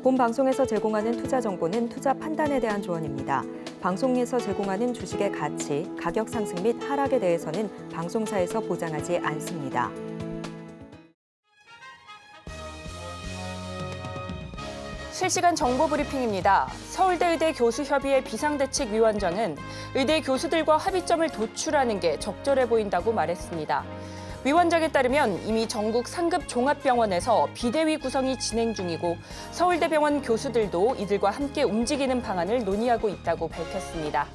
본 방송에서 제공하는 투자 정보는 투자 판단에 대한 조언입니다. 방송에서 제공하는 주식의 가치, 가격 상승 및 하락에 대해서는 방송사에서 보장하지 않습니다. 실시간 정보 브리핑입니다. 서울대의대 교수협의회 비상대책위원장은 의대 교수들과 합의점을 도출하는 게 적절해 보인다고 말했습니다. 위원장에 따르면 이미 전국 상급 종합병원에서 비대위 구성이 진행 중이고 서울대병원 교수들도 이들과 함께 움직이는 방안을 논의하고 있다고 밝혔습니다.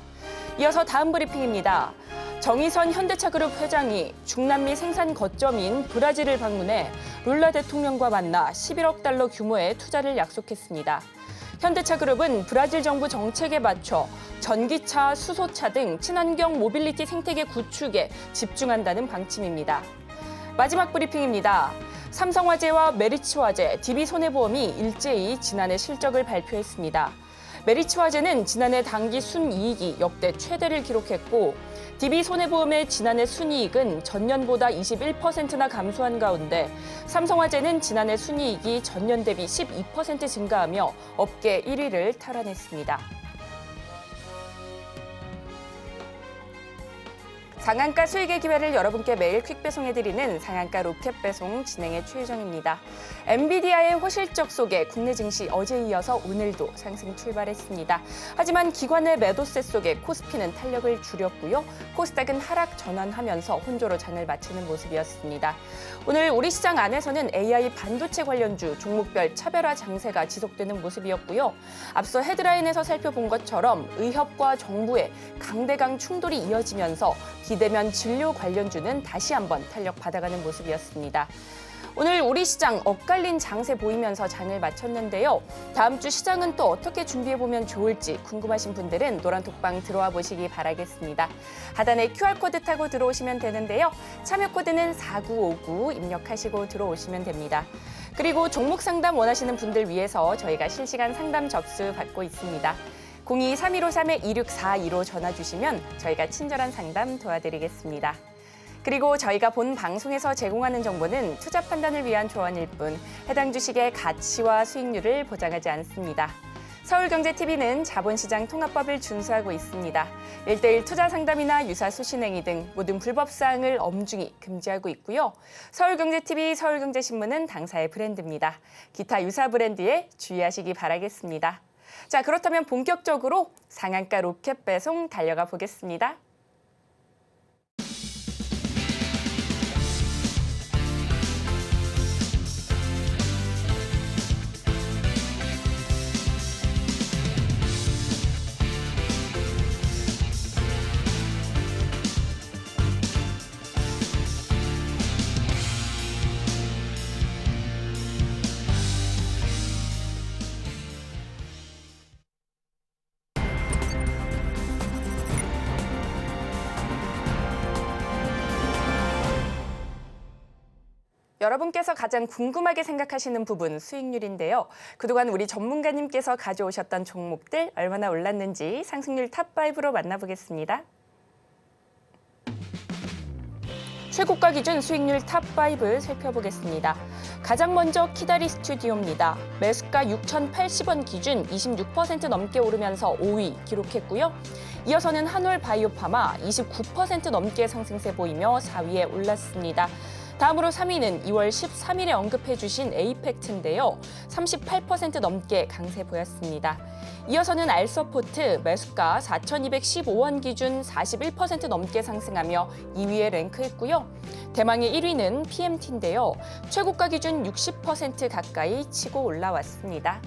이어서 다음 브리핑입니다. 정의선 현대차그룹 회장이 중남미 생산 거점인 브라질을 방문해 룰라 대통령과 만나 11억 달러 규모의 투자를 약속했습니다. 현대차그룹은 브라질 정부 정책에 맞춰 전기차, 수소차 등 친환경 모빌리티 생태계 구축에 집중한다는 방침입니다. 마지막 브리핑입니다. 삼성화재와 메리츠화재, DB손해보험이 일제히 지난해 실적을 발표했습니다. 메리츠화재는 지난해 당기 순이익이 역대 최대를 기록했고 DB손해보험의 지난해 순이익은 전년보다 21%나 감소한 가운데 삼성화재는 지난해 순이익이 전년 대비 12% 증가하며 업계 1위를 탈환했습니다. 상한가 수익의 기회를 여러분께 매일 퀵 배송해드리는 상한가 로켓 배송 진행의 최유정입니다. 엔비디아의 호실적 속에 국내 증시 어제에 이어서 오늘도 상승 출발했습니다. 하지만 기관의 매도세 속에 코스피는 탄력을 줄였고요. 코스닥은 하락 전환하면서 혼조로 장을 마치는 모습이었습니다. 오늘 우리 시장 안에서는 AI 반도체 관련주 종목별 차별화 장세가 지속되는 모습이었고요. 앞서 헤드라인에서 살펴본 것처럼 의협과 정부의 강대강 충돌이 이어지면서 비대면 진료 관련주는 다시 한번 탄력 받아가는 모습이었습니다. 오늘 우리 시장 엇갈린 장세 보이면서 장을 마쳤는데요. 다음 주 시장은 또 어떻게 준비해보면 좋을지 궁금하신 분들은 노란톡방 들어와 보시기 바라겠습니다. 하단에 QR코드 타고 들어오시면 되는데요. 참여 코드는 4959 입력하시고 들어오시면 됩니다. 그리고 종목 상담 원하시는 분들 위해서 저희가 실시간 상담 접수 받고 있습니다. 02-3153-2642로 전화 주시면 저희가 친절한 상담 도와드리겠습니다. 그리고 저희가 본 방송에서 제공하는 정보는 투자 판단을 위한 조언일 뿐 해당 주식의 가치와 수익률을 보장하지 않습니다. 서울경제TV는 자본시장 통합법을 준수하고 있습니다. 1:1 투자 상담이나 유사 수신행위 등 모든 불법 사항을 엄중히 금지하고 있고요. 서울경제TV, 서울경제신문은 당사의 브랜드입니다. 기타 유사 브랜드에 주의하시기 바라겠습니다. 자, 그렇다면 본격적으로 상한가 로켓 배송 달려가 보겠습니다. 여러분께서 가장 궁금하게 생각하시는 부분 수익률인데요. 그동안 우리 전문가님께서 가져오셨던 종목들 얼마나 올랐는지 상승률 탑5로 만나보겠습니다. 최고가 기준 수익률 탑5 살펴보겠습니다. 가장 먼저 키다리 스튜디오입니다. 매수가 6,080원 기준 26% 넘게 오르면서 5위 기록했고요. 이어서는 한올바이오파마 29% 넘게 상승세 보이며 4위에 올랐습니다. 다음으로 3위는 2월 13일에 언급해 주신 에이펙트인데요. 38% 넘게 강세 보였습니다. 이어서는 알서포트 매수가 4,215원 기준 41% 넘게 상승하며 2위에 랭크했고요. 대망의 1위는 PMT인데요. 최고가 기준 60% 가까이 치고 올라왔습니다.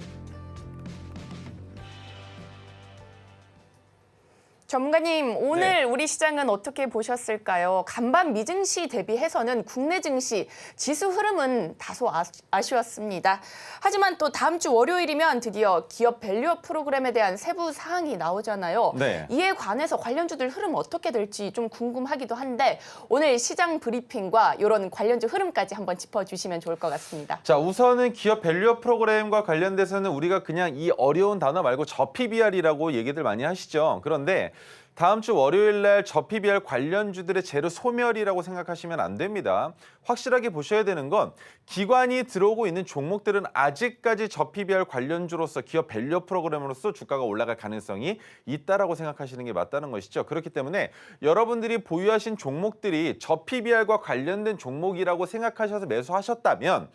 전문가님, 오늘 우리 시장은 어떻게 보셨을까요? 간밤 미증시 대비해서는 국내 증시 지수 흐름은 다소 아쉬웠습니다. 하지만 또 다음 주 월요일이면 드디어 기업 밸류업 프로그램에 대한 세부 사항이 나오잖아요. 네. 이에 관해서 관련주들 흐름 어떻게 될지 좀 궁금하기도 한데 오늘 시장 브리핑과 이런 관련주 흐름까지 한번 짚어주시면 좋을 것 같습니다. 자, 우선은 기업 밸류업 프로그램과 관련돼서는 우리가 그냥 이 어려운 단어 말고 저 PBR이라고 얘기들 많이 하시죠. 그런데 다음 주 월요일 날 저 PBR 관련주들의 재료 소멸이라고 생각하시면 안 됩니다. 확실하게 보셔야 되는 건 기관이 들어오고 있는 종목들은 아직까지 저 PBR 관련주로서 기업 밸류 프로그램으로서 주가가 올라갈 가능성이 있다라고 생각하시는 게 맞다는 것이죠. 그렇기 때문에 여러분들이 보유하신 종목들이 저 PBR과 관련된 종목이라고 생각하셔서 매수하셨다면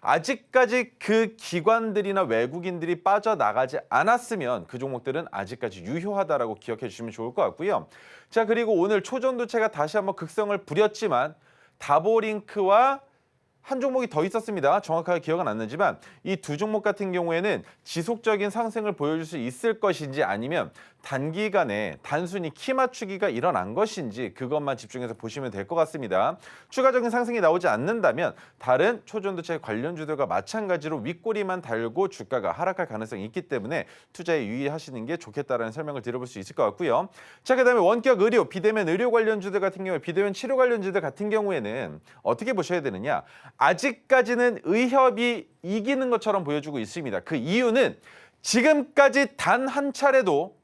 아직까지 그 기관들이나 외국인들이 빠져나가지 않았으면 그 종목들은 아직까지 유효하다라고 기억해 주시면 좋을 것 같고요. 자, 그리고 오늘 초전도체가 다시 한번 극성을 부렸지만 다보링크와 한 종목이 더 있었습니다. 정확하게 기억은 안 나지만 이 두 종목 같은 경우에는 지속적인 상승을 보여줄 수 있을 것인지 아니면 단기간에 단순히 키 맞추기가 일어난 것인지 그것만 집중해서 보시면 될 것 같습니다. 추가적인 상승이 나오지 않는다면 다른 초전도체 관련주들과 마찬가지로 윗꼬리만 달고 주가가 하락할 가능성이 있기 때문에 투자에 유의하시는 게 좋겠다라는 설명을 드려볼 수 있을 것 같고요. 자, 그다음에 원격 의료, 비대면 의료 관련주들 같은 경우에 비대면 치료 관련주들 같은 경우에는 어떻게 보셔야 되느냐? 아직까지는 의협이 이기는 것처럼 보여주고 있습니다. 그 이유는 지금까지 단 한 차례도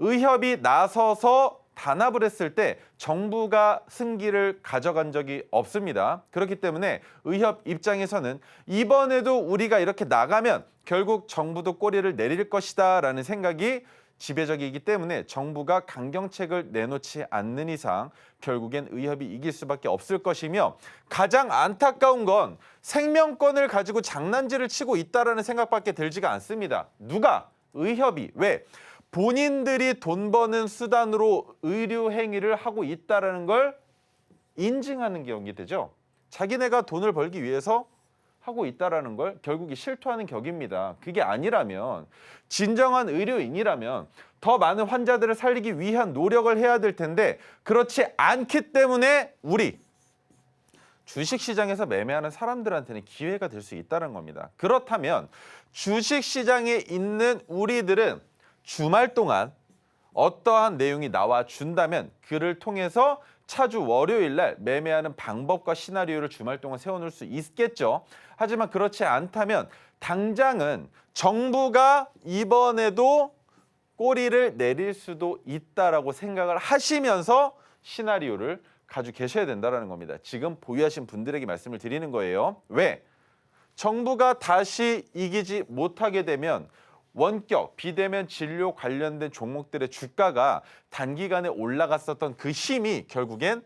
의협이 나서서 단합을 했을 때 정부가 승기를 가져간 적이 없습니다. 그렇기 때문에 의협 입장에서는 이번에도 우리가 이렇게 나가면 결국 정부도 꼬리를 내릴 것이다 라는 생각이 지배적이기 때문에 정부가 강경책을 내놓지 않는 이상 결국엔 의협이 이길 수밖에 없을 것이며 가장 안타까운 건 생명권을 가지고 장난질을 치고 있다라는 생각밖에 들지가 않습니다. 누가? 의협이. 왜? 본인들이 돈 버는 수단으로 의료 행위를 하고 있다라는 걸 인증하는 격이 되죠. 자기네가 돈을 벌기 위해서 하고 있다라는 걸 결국에 실토하는 격입니다. 그게 아니라면 진정한 의료인이라면 더 많은 환자들을 살리기 위한 노력을 해야 될 텐데 그렇지 않기 때문에 우리 주식시장에서 매매하는 사람들한테는 기회가 될 수 있다는 겁니다. 그렇다면 주식시장에 있는 우리들은 주말 동안 어떠한 내용이 나와 준다면 그를 통해서 차주 월요일 날 매매하는 방법과 시나리오를 주말 동안 세워놓을 수 있겠죠. 하지만 그렇지 않다면 당장은 정부가 이번에도 꼬리를 내릴 수도 있다라고 생각을 하시면서 시나리오를 가지고 계셔야 된다는 겁니다. 지금 보유하신 분들에게 말씀을 드리는 거예요. 왜? 정부가 다시 이기지 못하게 되면 원격, 비대면 진료 관련된 종목들의 주가가 단기간에 올라갔었던 그 힘이 결국엔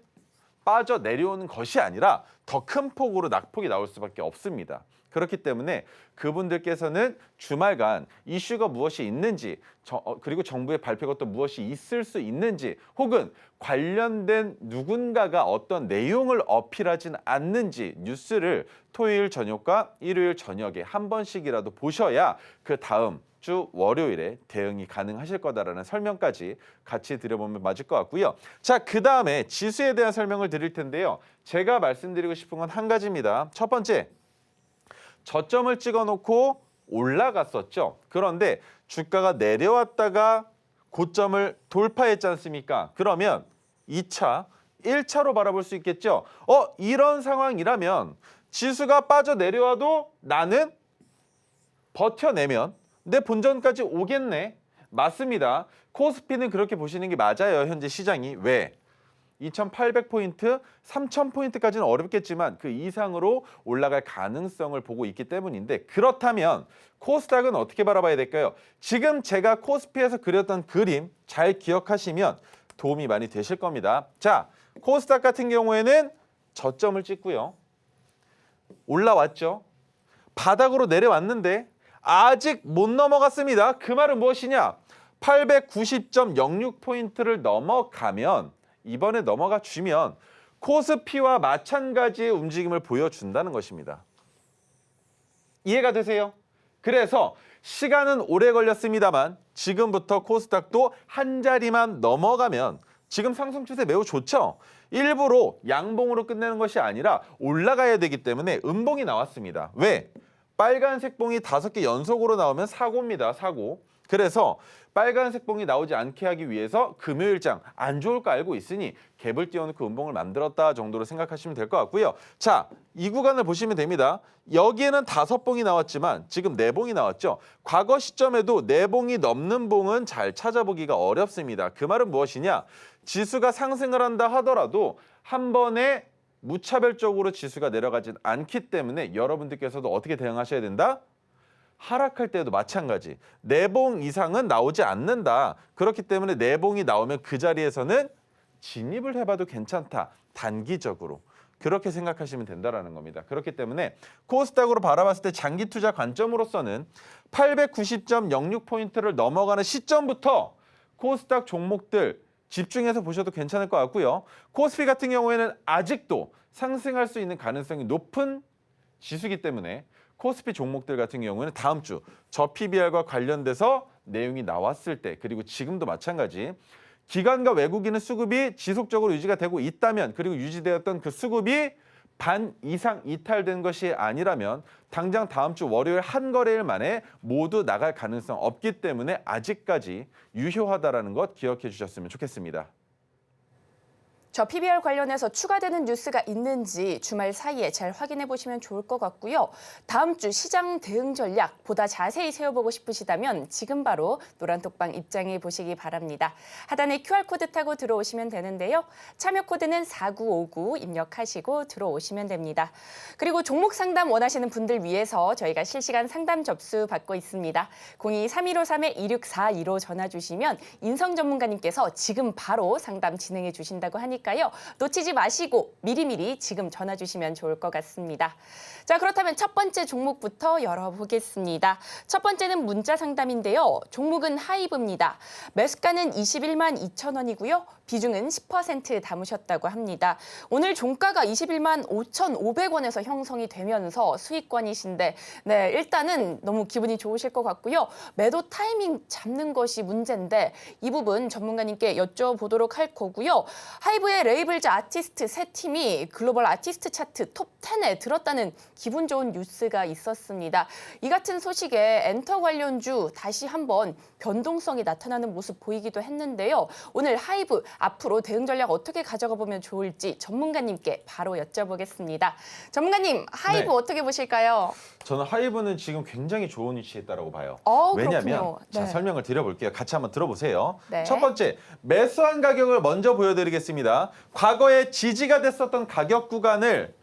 빠져 내려오는 것이 아니라 더 큰 폭으로 낙폭이 나올 수밖에 없습니다. 그렇기 때문에 그분들께서는 주말간 이슈가 무엇이 있는지 그리고 정부의 발표가 또 무엇이 있을 수 있는지 혹은 관련된 누군가가 어떤 내용을 어필하진 않는지 뉴스를 토요일 저녁과 일요일 저녁에 한 번씩이라도 보셔야 그 다음 주 월요일에 대응이 가능하실 거다라는 설명까지 같이 드려보면 맞을 것 같고요. 자, 그 다음에 지수에 대한 설명을 드릴 텐데요. 제가 말씀드리고 싶은 건 한 가지입니다. 첫 번째, 저점을 찍어놓고 올라갔었죠. 그런데 주가가 내려왔다가 고점을 돌파했지 않습니까? 그러면 2차, 1차로 바라볼 수 있겠죠. 이런 상황이라면 지수가 빠져 내려와도 나는 버텨내면 내 본전까지 오겠네. 맞습니다. 코스피는 그렇게 보시는 게 맞아요. 현재 시장이. 왜? 2800포인트, 3000포인트까지는 어렵겠지만 그 이상으로 올라갈 가능성을 보고 있기 때문인데 그렇다면 코스닥은 어떻게 바라봐야 될까요? 지금 제가 코스피에서 그렸던 그림 잘 기억하시면 도움이 많이 되실 겁니다. 자, 코스닥 같은 경우에는 저점을 찍고요. 올라왔죠. 바닥으로 내려왔는데 아직 못 넘어갔습니다. 그 말은 무엇이냐? 890.06포인트를 넘어가면 이번에 넘어가 주면 코스피와 마찬가지의 움직임을 보여준다는 것입니다. 이해가 되세요? 그래서 시간은 오래 걸렸습니다만 지금부터 코스닥도 한 자리만 넘어가면 지금 상승 추세 매우 좋죠? 일부러 양봉으로 끝내는 것이 아니라 올라가야 되기 때문에 음봉이 나왔습니다. 왜? 빨간색 봉이 5개 연속으로 나오면 사고입니다. 사고. 그래서 빨간색 봉이 나오지 않게 하기 위해서 금요일장 안 좋을 거 알고 있으니 갭을 띄워놓고 음봉을 만들었다 정도로 생각하시면 될 것 같고요. 자, 이 구간을 보시면 됩니다. 여기에는 5봉이 나왔지만 지금 4봉이 나왔죠. 과거 시점에도 4봉이 넘는 봉은 잘 찾아보기가 어렵습니다. 그 말은 무엇이냐? 지수가 상승을 한다 하더라도 한 번에 무차별적으로 지수가 내려가진 않기 때문에 여러분들께서도 어떻게 대응하셔야 된다? 하락할 때도 마찬가지. 4봉 이상은 나오지 않는다. 그렇기 때문에 4봉이 나오면 그 자리에서는 진입을 해봐도 괜찮다. 단기적으로. 그렇게 생각하시면 된다는 겁니다. 그렇기 때문에 코스닥으로 바라봤을 때 장기 투자 관점으로서는 890.06포인트를 넘어가는 시점부터 코스닥 종목들 집중해서 보셔도 괜찮을 것 같고요. 코스피 같은 경우에는 아직도 상승할 수 있는 가능성이 높은 지수이기 때문에 코스피 종목들 같은 경우에는 다음 주 저 PBR과 관련돼서 내용이 나왔을 때 그리고 지금도 마찬가지 기관과 외국인의 수급이 지속적으로 유지가 되고 있다면 그리고 유지되었던 그 수급이 반 이상 이탈된 것이 아니라면 당장 다음 주 월요일 한 거래일 만에 모두 나갈 가능성 없기 때문에 아직까지 유효하다는 것 기억해 주셨으면 좋겠습니다. 저 PBR 관련해서 추가되는 뉴스가 있는지 주말 사이에 잘 확인해 보시면 좋을 것 같고요. 다음 주 시장 대응 전략 보다 자세히 세워보고 싶으시다면 지금 바로 노란톡방 입장해 보시기 바랍니다. 하단에 QR코드 타고 들어오시면 되는데요. 참여 코드는 4959 입력하시고 들어오시면 됩니다. 그리고 종목 상담 원하시는 분들 위해서 저희가 실시간 상담 접수 받고 있습니다. 02-3153-2642로 전화 주시면 인성 전문가님께서 지금 바로 상담 진행해 주신다고 하니까 놓치지 마시고 미리미리 지금 전화 주시면 좋을 것 같습니다. 자, 그렇다면 첫 번째 종목부터 열어보겠습니다. 첫 번째는 문자 상담인데요. 종목은 하이브입니다. 매수가는 21만 2천 원이고요. 비중은 10% 담으셨다고 합니다. 오늘 종가가 21만 5,500원에서 형성이 되면서 수익권이신데 네, 일단은 너무 기분이 좋으실 것 같고요. 매도 타이밍 잡는 것이 문제인데 이 부분 전문가님께 여쭤보도록 할 거고요. 하이브의 레이블즈 아티스트 세 팀이 글로벌 아티스트 차트 톱 10에 들었다는 기분 좋은 뉴스가 있었습니다. 이 같은 소식에 엔터 관련주 다시 한번 변동성이 나타나는 모습 보이기도 했는데요. 오늘 하이브 앞으로 대응 전략 어떻게 가져가 보면 좋을지 전문가님께 바로 여쭤보겠습니다. 전문가님, 하이브 네. 어떻게 보실까요? 저는 하이브는 지금 굉장히 좋은 위치에 있다고 봐요. 왜냐하면 그렇군요. 자, 네. 설명을 드려볼게요. 같이 한번 들어보세요. 네. 첫 번째, 매수한 가격을 먼저 보여드리겠습니다. 과거에 지지가 됐었던 가격 구간을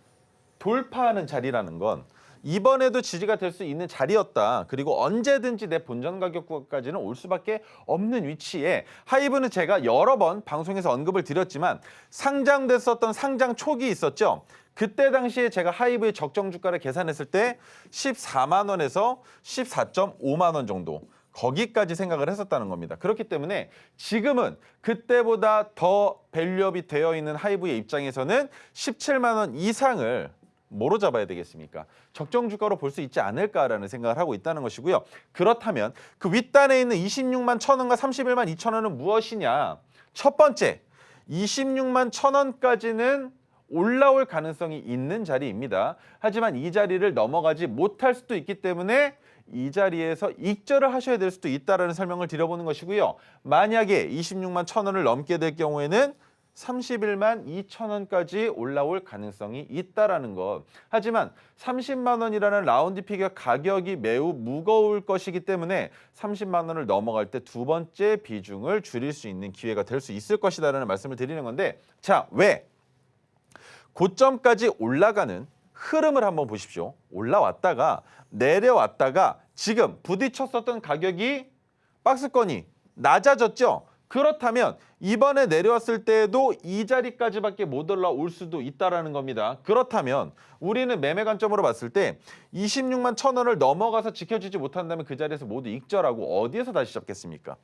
돌파하는 자리라는 건 이번에도 지지가 될 수 있는 자리였다. 그리고 언제든지 내 본전 가격까지는 올 수밖에 없는 위치에 하이브는 제가 여러 번 방송에서 언급을 드렸지만 상장됐었던 상장 초기 있었죠. 그때 당시에 제가 하이브의 적정 주가를 계산했을 때 14만 원에서 14.5만 원 정도. 거기까지 생각을 했었다는 겁니다. 그렇기 때문에 지금은 그때보다 더 밸류업이 되어 있는 하이브의 입장에서는 17만 원 이상을 뭐로 잡아야 되겠습니까? 적정 주가로 볼 수 있지 않을까라는 생각을 하고 있다는 것이고요. 그렇다면 그 윗단에 있는 26만 1,000원과 31만 2천 원은 무엇이냐? 첫 번째, 26만 1,000원까지는 올라올 가능성이 있는 자리입니다. 하지만 이 자리를 넘어가지 못할 수도 있기 때문에 이 자리에서 익절을 하셔야 될 수도 있다는 설명을 드려보는 것이고요. 만약에 26만 1,000원을 넘게 될 경우에는 31만 2천 원까지 올라올 가능성이 있다라는 것. 하지만 30만 원이라는 라운드 피겨 가격이 매우 무거울 것이기 때문에 30만 원을 넘어갈 때 두 번째 비중을 줄일 수 있는 기회가 될 수 있을 것이다라는 말씀을 드리는 건데 자, 왜? 고점까지 올라가는 흐름을 한번 보십시오. 올라왔다가 내려왔다가 지금 부딪혔었던 가격이 박스권이 낮아졌죠. 그렇다면 이번에 내려왔을 때에도 이 자리까지밖에 못 올라올 수도 있다는 겁니다. 그렇다면 우리는 매매 관점으로 봤을 때 26만 1,000원을 넘어가서 지켜주지 못한다면 그 자리에서 모두 익절하고 어디에서 다시 잡겠습니까?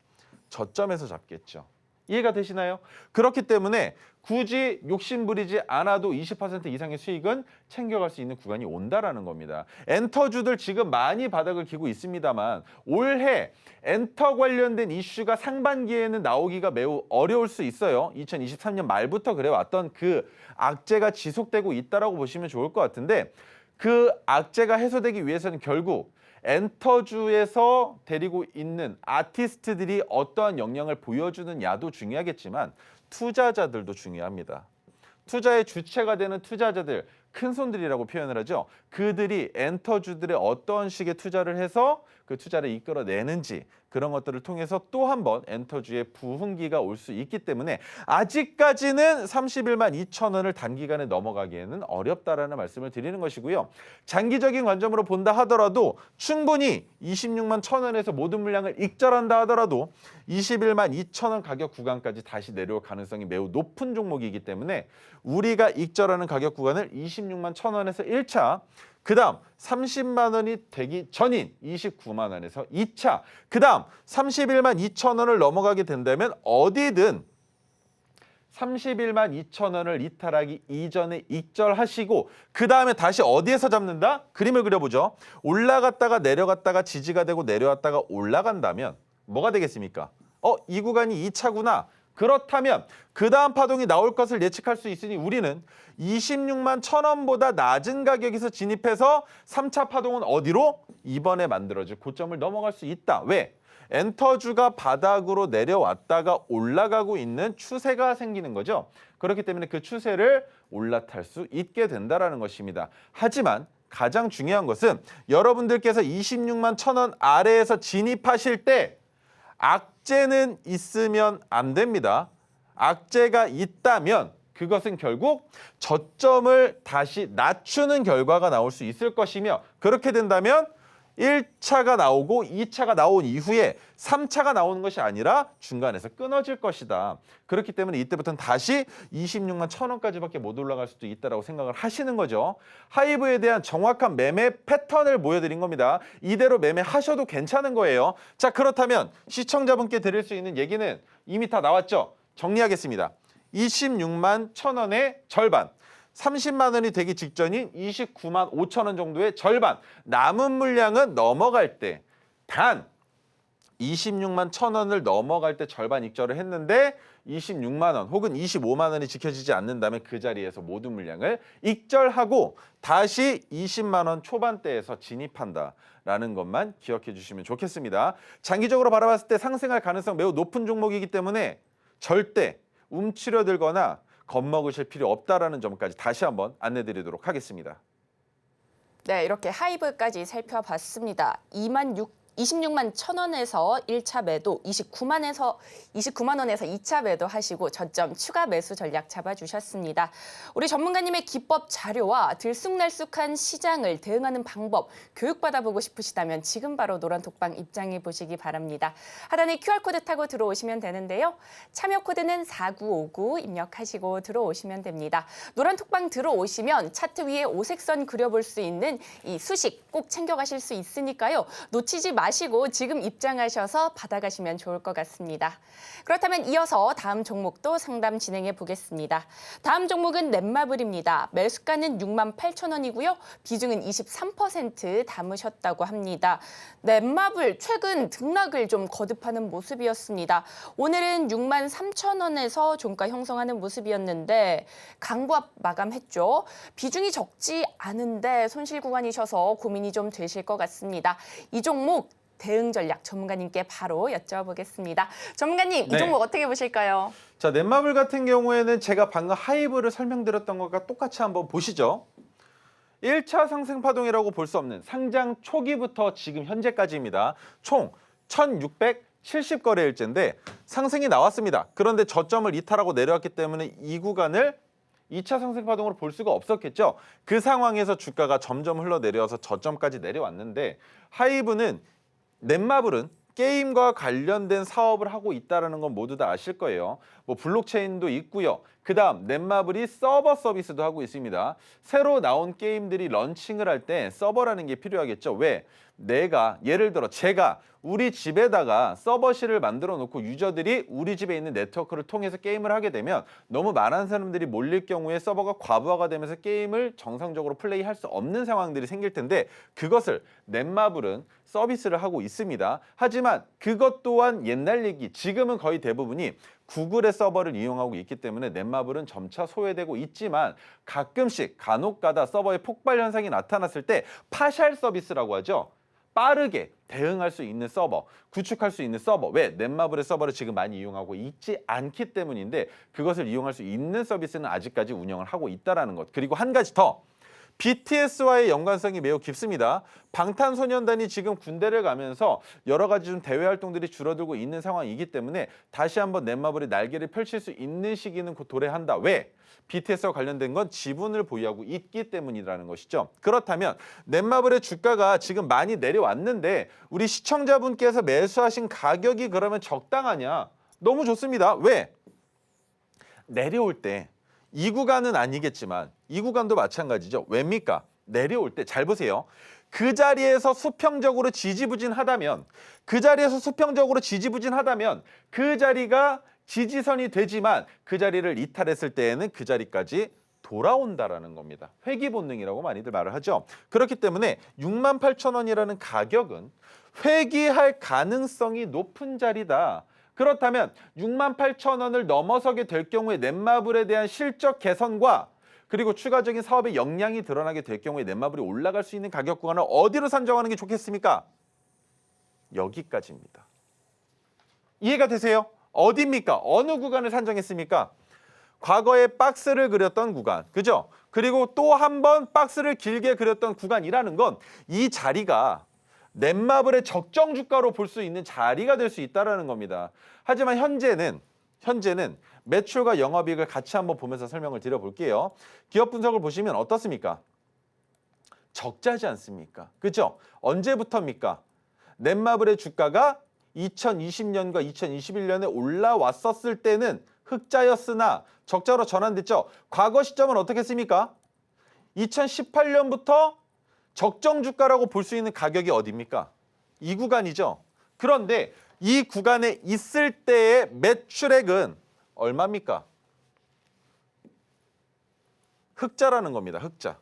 저점에서 잡겠죠. 이해가 되시나요? 그렇기 때문에 굳이 욕심부리지 않아도 20% 이상의 수익은 챙겨갈 수 있는 구간이 온다라는 겁니다. 엔터주들 지금 많이 바닥을 기고 있습니다만 올해 엔터 관련된 이슈가 상반기에는 나오기가 매우 어려울 수 있어요. 2023년 말부터 그래왔던 그 악재가 지속되고 있다라고 보시면 좋을 것 같은데 그 악재가 해소되기 위해서는 결국 엔터주에서 데리고 있는 아티스트들이 어떠한 역량을 보여주느냐도 중요하겠지만 투자자들도 중요합니다. 투자의 주체가 되는 투자자들, 큰손들이라고 표현을 하죠. 그들이 엔터주들의 어떤 식의 투자를 해서 그 투자를 이끌어내는지 그런 것들을 통해서 또 한 번 엔터주의 부흥기가 올 수 있기 때문에 아직까지는 31만 2천 원을 단기간에 넘어가기에는 어렵다라는 말씀을 드리는 것이고요. 장기적인 관점으로 본다 하더라도 충분히 26만 1천 원에서 모든 물량을 익절한다 하더라도 21만 2천 원 가격 구간까지 다시 내려올 가능성이 매우 높은 종목이기 때문에 우리가 익절하는 가격 구간을 26만 1천 원에서 1차, 그 다음 30만 원이 되기 전인 29만 원에서 2차, 그 다음 31만 2천 원을 넘어가게 된다면 어디든 31만 2천 원을 이탈하기 이전에 익절하시고 그 다음에 다시 어디에서 잡는다? 그림을 그려보죠. 올라갔다가 내려갔다가 지지가 되고 내려왔다가 올라간다면 뭐가 되겠습니까? 이 구간이 2차구나. 그렇다면 그 다음 파동이 나올 것을 예측할 수 있으니 우리는 26만 1천 원보다 낮은 가격에서 진입해서 3차 파동은 어디로? 이번에 만들어질 고점을 넘어갈 수 있다. 왜? 엔터주가 바닥으로 내려왔다가 올라가고 있는 추세가 생기는 거죠. 그렇기 때문에 그 추세를 올라탈 수 있게 된다는 것입니다. 하지만 가장 중요한 것은 여러분들께서 26만 1천 원 아래에서 진입하실 때 악재는 있으면 안 됩니다. 악재가 있다면 그것은 결국 저점을 다시 낮추는 결과가 나올 수 있을 것이며 그렇게 된다면 1차가 나오고 2차가 나온 이후에 3차가 나오는 것이 아니라 중간에서 끊어질 것이다. 그렇기 때문에 이때부터는 다시 26만 1천 원까지밖에 못 올라갈 수도 있다고 생각을 하시는 거죠. 하이브에 대한 정확한 매매 패턴을 보여드린 겁니다. 이대로 매매하셔도 괜찮은 거예요. 자, 그렇다면 시청자분께 드릴 수 있는 얘기는 이미 다 나왔죠. 정리하겠습니다. 26만 1천 원의 절반. 30만 원이 되기 직전인 29만 5천 원 정도의 절반. 남은 물량은 넘어갈 때 단 26만 1천 원을 넘어갈 때 절반 익절을 했는데 26만 원 혹은 25만 원이 지켜지지 않는다면 그 자리에서 모든 물량을 익절하고 다시 20만 원 초반대에서 진입한다라는 것만 기억해 주시면 좋겠습니다. 장기적으로 바라봤을 때 상승할 가능성 매우 높은 종목이기 때문에 절대 움츠려들거나 겁먹으실 필요 없다라는 점까지 다시 한번 안내드리도록 하겠습니다. 네, 이렇게 하이브까지 살펴봤습니다. 26만 1천 원에서 1차 매도, 29만 원에서 2차 매도 하시고 저점 추가 매수 전략 잡아주셨습니다. 우리 전문가님의 기법 자료와 들쑥날쑥한 시장을 대응하는 방법 교육받아보고 싶으시다면 지금 바로 노란톡방 입장해 보시기 바랍니다. 하단에 QR코드 타고 들어오시면 되는데요. 참여 코드는 4959 입력하시고 들어오시면 됩니다. 노란톡방 들어오시면 차트 위에 오색선 그려볼 수 있는 이 수식 꼭 챙겨가실 수 있으니까요. 놓치지 마시고 지금 입장하셔서 받아가시면 좋을 것 같습니다. 그렇다면 이어서 다음 종목도 상담 진행해 보겠습니다. 다음 종목은 넷마블입니다. 매수가는 6만 8천 원이고요. 비중은 23% 담으셨다고 합니다. 넷마블 최근 등락을 좀 거듭하는 모습이었습니다. 오늘은 6만 3천 원에서 종가 형성하는 모습이었는데 강보합 마감했죠. 비중이 적지 않은데 손실 구간이셔서 고민이 좀 되실 것 같습니다. 이 종목 대응 전략 전문가님께 바로 여쭤보겠습니다. 전문가님, 네. 이 종목 어떻게 보실까요? 자, 넷마블 같은 경우에는 제가 방금 하이브를 설명드렸던 것과 똑같이 한번 보시죠. 1차 상승 파동이라고 볼 수 없는 상장 초기부터 지금 현재까지입니다. 총 1670거래일째인데 상승이 나왔습니다. 그런데 저점을 이탈하고 내려왔기 때문에 이 구간을 2차 상승 파동으로 볼 수가 없었겠죠. 그 상황에서 주가가 점점 흘러내려와서 저점까지 내려왔는데 하이브는 넷마블은 게임과 관련된 사업을 하고 있다는 건 모두 다 아실 거예요. 뭐 블록체인도 있고요. 그다음 넷마블이 서버 서비스도 하고 있습니다. 새로 나온 게임들이 런칭을 할 때 서버라는 게 필요하겠죠. 왜? 내가 예를 들어 제가 우리 집에다가 서버실을 만들어 놓고 유저들이 우리 집에 있는 네트워크를 통해서 게임을 하게 되면 너무 많은 사람들이 몰릴 경우에 서버가 과부하가 되면서 게임을 정상적으로 플레이할 수 없는 상황들이 생길 텐데 그것을 넷마블은 서비스를 하고 있습니다. 하지만 그것 또한 옛날 얘기, 지금은 거의 대부분이 구글의 서버를 이용하고 있기 때문에 넷마블은 점차 소외되고 있지만 가끔씩 간혹가다 서버에 폭발 현상이 나타났을 때 파샬 서비스라고 하죠. 빠르게 대응할 수 있는 서버, 구축할 수 있는 서버. 왜? 넷마블의 서버를 지금 많이 이용하고 있지 않기 때문인데 그것을 이용할 수 있는 서비스는 아직까지 운영을 하고 있다는 것. 그리고 한 가지 더. BTS와의 연관성이 매우 깊습니다. 방탄소년단이 지금 군대를 가면서 여러 가지 좀 대외 활동들이 줄어들고 있는 상황이기 때문에 다시 한번 넷마블이 날개를 펼칠 수 있는 시기는 곧 도래한다. 왜? BTS와 관련된 건 지분을 보유하고 있기 때문이라는 것이죠. 그렇다면 넷마블의 주가가 지금 많이 내려왔는데 우리 시청자분께서 매수하신 가격이 그러면 적당하냐? 너무 좋습니다. 왜? 내려올 때 이 구간은 아니겠지만 이 구간도 마찬가지죠. 왜입니까? 내려올 때 잘 보세요. 그 자리에서 수평적으로 지지부진하다면 그 자리가 지지선이 되지만 그 자리를 이탈했을 때에는 그 자리까지 돌아온다라는 겁니다. 회귀 본능이라고 많이들 말을 하죠. 그렇기 때문에 68,000원이라는 가격은 회귀할 가능성이 높은 자리다. 그렇다면 68,000원을 넘어서게 될 경우에 넷마블에 대한 실적 개선과 그리고 추가적인 사업의 역량이 드러나게 될 경우에 넷마블이 올라갈 수 있는 가격 구간을 어디로 산정하는 게 좋겠습니까? 여기까지입니다. 이해가 되세요? 어디입니까? 어느 구간을 산정했습니까? 과거에 박스를 그렸던 구간, 그죠? 그리고 또 한 번 박스를 길게 그렸던 구간이라는 건 이 자리가 넷마블의 적정 주가로 볼 수 있는 자리가 될 수 있다는 겁니다. 하지만 현재는 매출과 영업이익을 같이 한번 보면서 설명을 드려볼게요. 기업 분석을 보시면 어떻습니까? 적자지 않습니까? 그죠? 언제부터입니까? 넷마블의 주가가 2020년과 2021년에 올라왔었을 때는 흑자였으나 적자로 전환됐죠. 과거 시점은 어떻게 했습니까? 2018년부터 적정 주가라고 볼 수 있는 가격이 어디입니까? 이 구간이죠. 그런데 이 구간에 있을 때의 매출액은 얼마입니까? 흑자라는 겁니다. 흑자.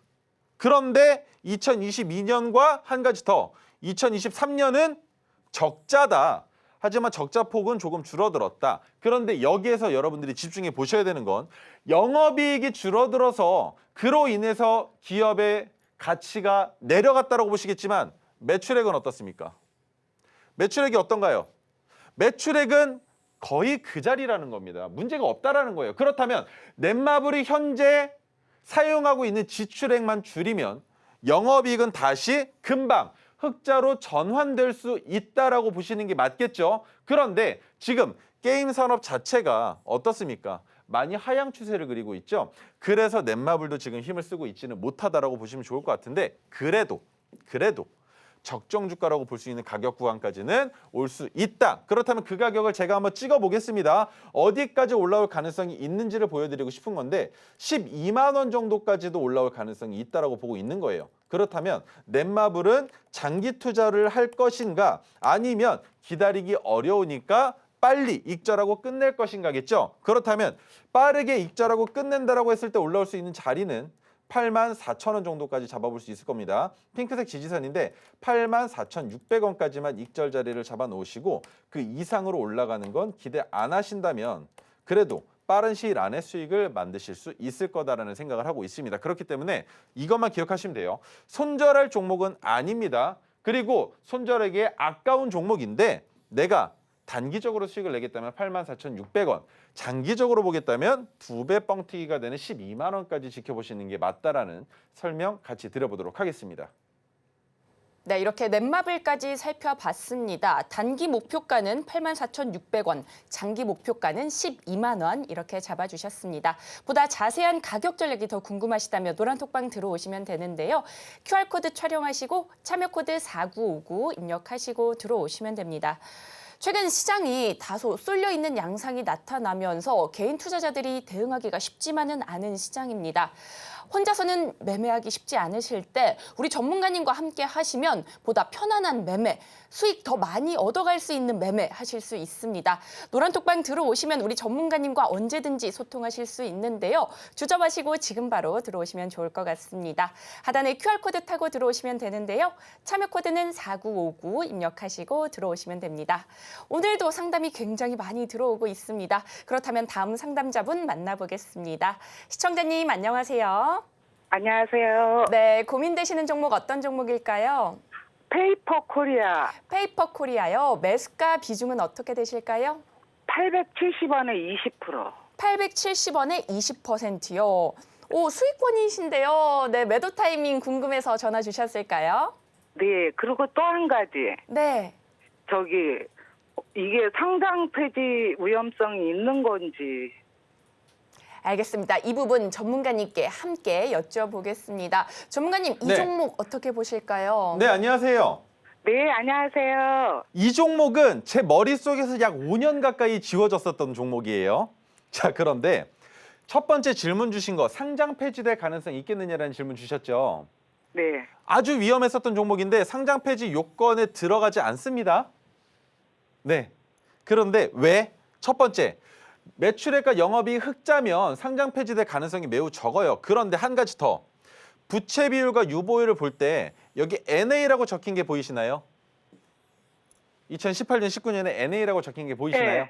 그런데 2022년과 한 가지 더 2023년은 적자다. 하지만 적자 폭은 조금 줄어들었다. 그런데 여기에서 여러분들이 집중해 보셔야 되는 건 영업이익이 줄어들어서 그로 인해서 기업의 가치가 내려갔다고 보시겠지만 매출액은 어떻습니까? 매출액이 어떤가요? 매출액은 거의 그 자리라는 겁니다. 문제가 없다라는 거예요. 그렇다면 넷마블이 현재 사용하고 있는 지출액만 줄이면 영업이익은 다시 금방 흑자로 전환될 수 있다라고 보시는 게 맞겠죠. 그런데 지금 게임 산업 자체가 어떻습니까? 많이 하향 추세를 그리고 있죠. 그래서 넷마블도 지금 힘을 쓰고 있지는 못하다라고 보시면 좋을 것 같은데 그래도 적정 주가라고 볼 수 있는 가격 구간까지는 올 수 있다. 그렇다면 그 가격을 제가 한번 찍어 보겠습니다. 어디까지 올라올 가능성이 있는지를 보여드리고 싶은 건데 12만 원 정도까지도 올라올 가능성이 있다라고 보고 있는 거예요. 그렇다면 넷마블은 장기 투자를 할 것인가 아니면 기다리기 어려우니까 빨리 익절하고 끝낼 것인가겠죠. 그렇다면 빠르게 익절하고 끝낸다라고 했을 때 올라올 수 있는 자리는 84,000원 정도까지 잡아볼 수 있을 겁니다. 핑크색 지지선인데 84,600원까지만 익절 자리를 잡아놓으시고 그 이상으로 올라가는 건 기대 안 하신다면 그래도 빠른 시일 안에 수익을 만드실 수 있을 거다라는 생각을 하고 있습니다. 그렇기 때문에 이것만 기억하시면 돼요. 손절할 종목은 아닙니다. 그리고 손절하기에 아까운 종목인데 내가 단기적으로 수익을 내겠다면 84,600원, 장기적으로 보겠다면 2배 뻥튀기가 되는 12만 원까지 지켜보시는 게 맞다라는 설명 같이 드려보도록 하겠습니다. 네, 이렇게 넷마블까지 살펴봤습니다. 단기 목표가는 84,600원, 장기 목표가는 12만 원 이렇게 잡아주셨습니다. 보다 자세한 가격 전략이 더 궁금하시다면 노란톡방 들어오시면 되는데요. QR코드 촬영하시고 참여코드 4959 입력하시고 들어오시면 됩니다. 최근 시장이 다소 쏠려있는 양상이 나타나면서 개인 투자자들이 대응하기가 쉽지만은 않은 시장입니다. 혼자서는 매매하기 쉽지 않으실 때 우리 전문가님과 함께 하시면 보다 편안한 매매, 수익 더 많이 얻어갈 수 있는 매매 하실 수 있습니다. 노란톡방 들어오시면 우리 전문가님과 언제든지 소통하실 수 있는데요. 주저마시고 지금 바로 들어오시면 좋을 것 같습니다. 하단에 QR코드 타고 들어오시면 되는데요. 참여 코드는 4959 입력하시고 들어오시면 됩니다. 오늘도 상담이 굉장히 많이 들어오고 있습니다. 그렇다면 다음 상담자분 만나보겠습니다. 시청자님 안녕하세요. 안녕하세요. 네, 고민되시는 종목 어떤 종목일까요? 페이퍼 코리아 페이퍼 코리아요. 매수가 비중은 어떻게 되실까요? 870원에 20%. 870원에 20%요. 오, 수익권이신데요. 네, 매도 타이밍 궁금해서 전화 주셨을까요? 네, 그리고 또 한 가지. 네. 이게 상장 폐지 위험성이 있는 건지. 알겠습니다. 이 부분 전문가님께 함께 여쭤보겠습니다. 전문가님, 이 네. 종목 어떻게 보실까요? 네, 안녕하세요. 네, 안녕하세요. 이 종목은 제 머릿속에서 약 5년 가까이 지워졌었던 종목이에요. 자, 그런데 첫 번째 질문 주신 거 상장 폐지될 가능성이 있겠느냐라는 질문 주셨죠. 네, 아주 위험했었던 종목인데 상장 폐지 요건에 들어가지 않습니다. 네. 그런데 왜? 첫 번째, 매출액과 영업이익 흑자면 상장 폐지될 가능성이 매우 적어요. 그런데 한 가지 더. 부채 비율과 유보율을 볼 때 여기 NA라고 적힌 게 보이시나요? 2018년, 19년에 NA라고 적힌 게 보이시나요?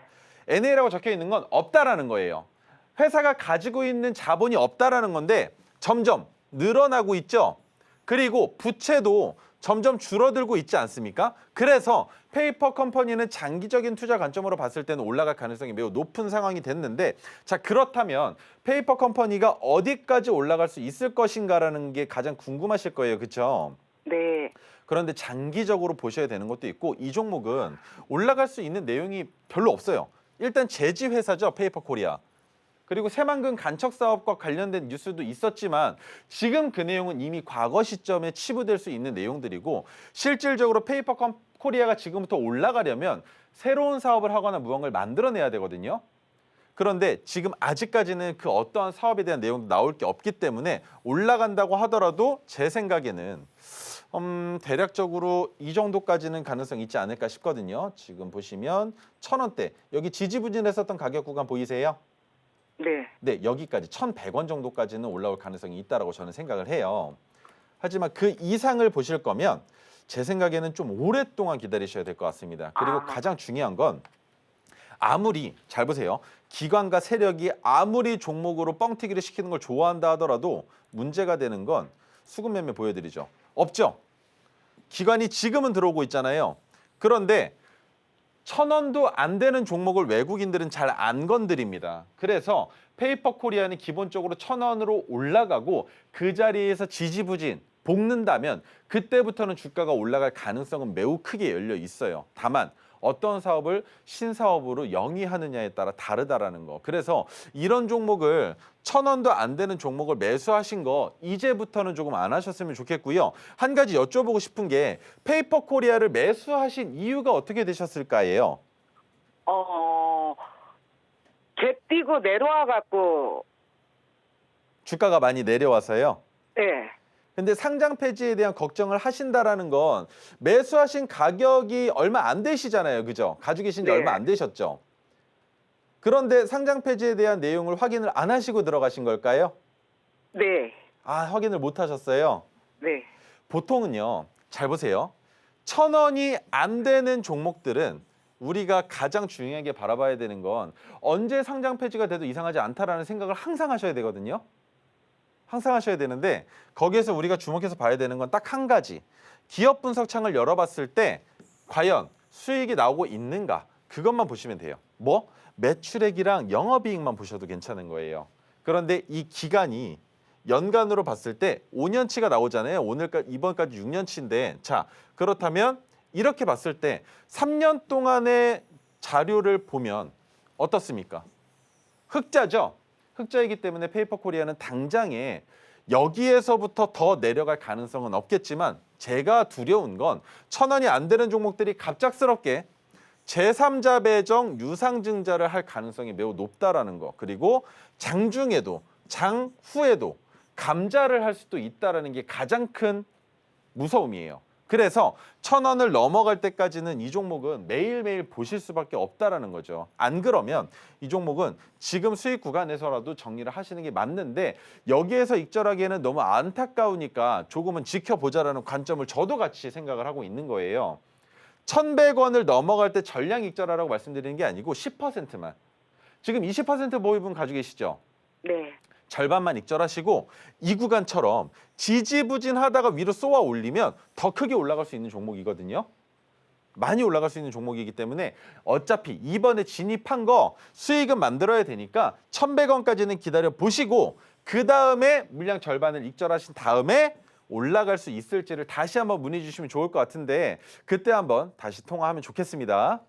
NA라고 적혀 있는 건 없다라는 거예요. 회사가 가지고 있는 자본이 없다라는 건데 점점 늘어나고 있죠. 그리고 부채도 점점 줄어들고 있지 않습니까? 그래서 페이퍼 컴퍼니는 장기적인 투자 관점으로 봤을 때는 올라갈 가능성이 매우 높은 상황이 됐는데, 자, 그렇다면 페이퍼 컴퍼니가 어디까지 올라갈 수 있을 것인가라는 게 가장 궁금하실 거예요. 그렇죠? 네, 그런데 장기적으로 보셔야 되는 것도 있고, 이 종목은 올라갈 수 있는 내용이 별로 없어요. 일단 제지 회사죠, 페이퍼 코리아. 그리고 새만금 간척 사업과 관련된 뉴스도 있었지만 지금 그 내용은 이미 과거 시점에 치부될 수 있는 내용들이고, 실질적으로 페이퍼 코리아가 지금부터 올라가려면 새로운 사업을 하거나 무언가를 만들어내야 되거든요. 그런데 지금 아직까지는 그 어떠한 사업에 대한 내용도 나올 게 없기 때문에 올라간다고 하더라도 제 생각에는 대략적으로 이 정도까지는 가능성이 있지 않을까 싶거든요. 지금 보시면 1,000원대, 여기 지지부진했었던 가격 구간 보이세요? 네, 네, 여기까지 1,100원 정도까지는 올라올 가능성이 있다라고 저는 생각을 해요. 하지만 그 이상을 보실 거면 제 생각에는 좀 오랫동안 기다리셔야 될 것 같습니다. 그리고 가장 중요한 건 아무리, 잘 보세요, 기관과 세력이 아무리 종목으로 뻥튀기를 시키는 걸 좋아한다 하더라도 문제가 되는 건 수급 매매 보여드리죠. 없죠. 기관이 지금은 들어오고 있잖아요. 그런데 1,000원도 안 되는 종목을 외국인들은 잘 안 건드립니다. 그래서 페이퍼 코리아는 기본적으로 1,000원으로 올라가고 그 자리에서 지지부진 볶는다면 그때부터는 주가가 올라갈 가능성은 매우 크게 열려 있어요. 다만 어떤 사업을 신사업으로 영위하느냐에 따라 다르다라는 거. 그래서 이런 종목을 1,000원도 안 되는 종목을 매수하신 거 이제부터는 조금 안 하셨으면 좋겠고요. 한 가지 여쭤보고 싶은 게 페이퍼 코리아를 매수하신 이유가 어떻게 되셨을까요? 갭 뛰고 내려와갖고, 주가가 많이 내려와서요. 네, 근데 상장 폐지에 대한 걱정을 하신다라는 건 매수하신 가격이 얼마 안 되시잖아요. 그죠? 가지고 계신 지 네. 얼마 안 되셨죠? 그런데 상장 폐지에 대한 내용을 확인을 안 하시고 들어가신 걸까요? 네, 확인을 못 하셨어요. 네, 보통은요, 잘 보세요. 1,000원이 안 되는 종목들은 우리가 가장 중요하게 바라봐야 되는 건 언제 상장 폐지가 돼도 이상하지 않다라는 생각을 항상 하셔야 되거든요. 항상 하셔야 되는데 거기에서 우리가 주목해서 봐야 되는 건 딱 한 가지. 기업 분석 창을 열어봤을 때 과연 수익이 나오고 있는가? 그것만 보시면 돼요. 뭐? 매출액이랑 영업이익만 보셔도 괜찮은 거예요. 그런데 이 기간이 연간으로 봤을 때 5년치가 나오잖아요. 오늘까지 이번까지 6년치인데, 자, 그렇다면 이렇게 봤을 때 3년 동안의 자료를 보면 어떻습니까? 흑자죠. 흑자이기 때문에 페이퍼 코리아는 당장에 여기에서부터 더 내려갈 가능성은 없겠지만 제가 두려운 건 1,000원이 안 되는 종목들이 갑작스럽게 제3자 배정 유상증자를 할 가능성이 매우 높다라는 거. 그리고 장중에도 장 후에도 감자를 할 수도 있다는 게 가장 큰 무서움이에요. 그래서 1,000원을 넘어갈 때까지는 이 종목은 매일매일 보실 수밖에 없다라는 거죠. 안 그러면 이 종목은 지금 수익 구간에서라도 정리를 하시는 게 맞는데 여기에서 익절하기에는 너무 안타까우니까 조금은 지켜보자라는 관점을 저도 같이 생각을 하고 있는 거예요. 1,100원을 넘어갈 때 전량 익절하라고 말씀드리는 게 아니고 10%만. 지금 20% 보유분 가지고 계시죠? 네. 절반만 익절하시고 이 구간처럼 지지부진하다가 위로 쏘아 올리면 더 크게 올라갈 수 있는 종목이거든요. 많이 올라갈 수 있는 종목이기 때문에 어차피 이번에 진입한 거 수익은 만들어야 되니까 1,100원까지는 기다려 보시고 그 다음에 물량 절반을 익절하신 다음에 올라갈 수 있을지를 다시 한번 문의 주시면 좋을 것 같은데 그때 한번 다시 통화하면 좋겠습니다.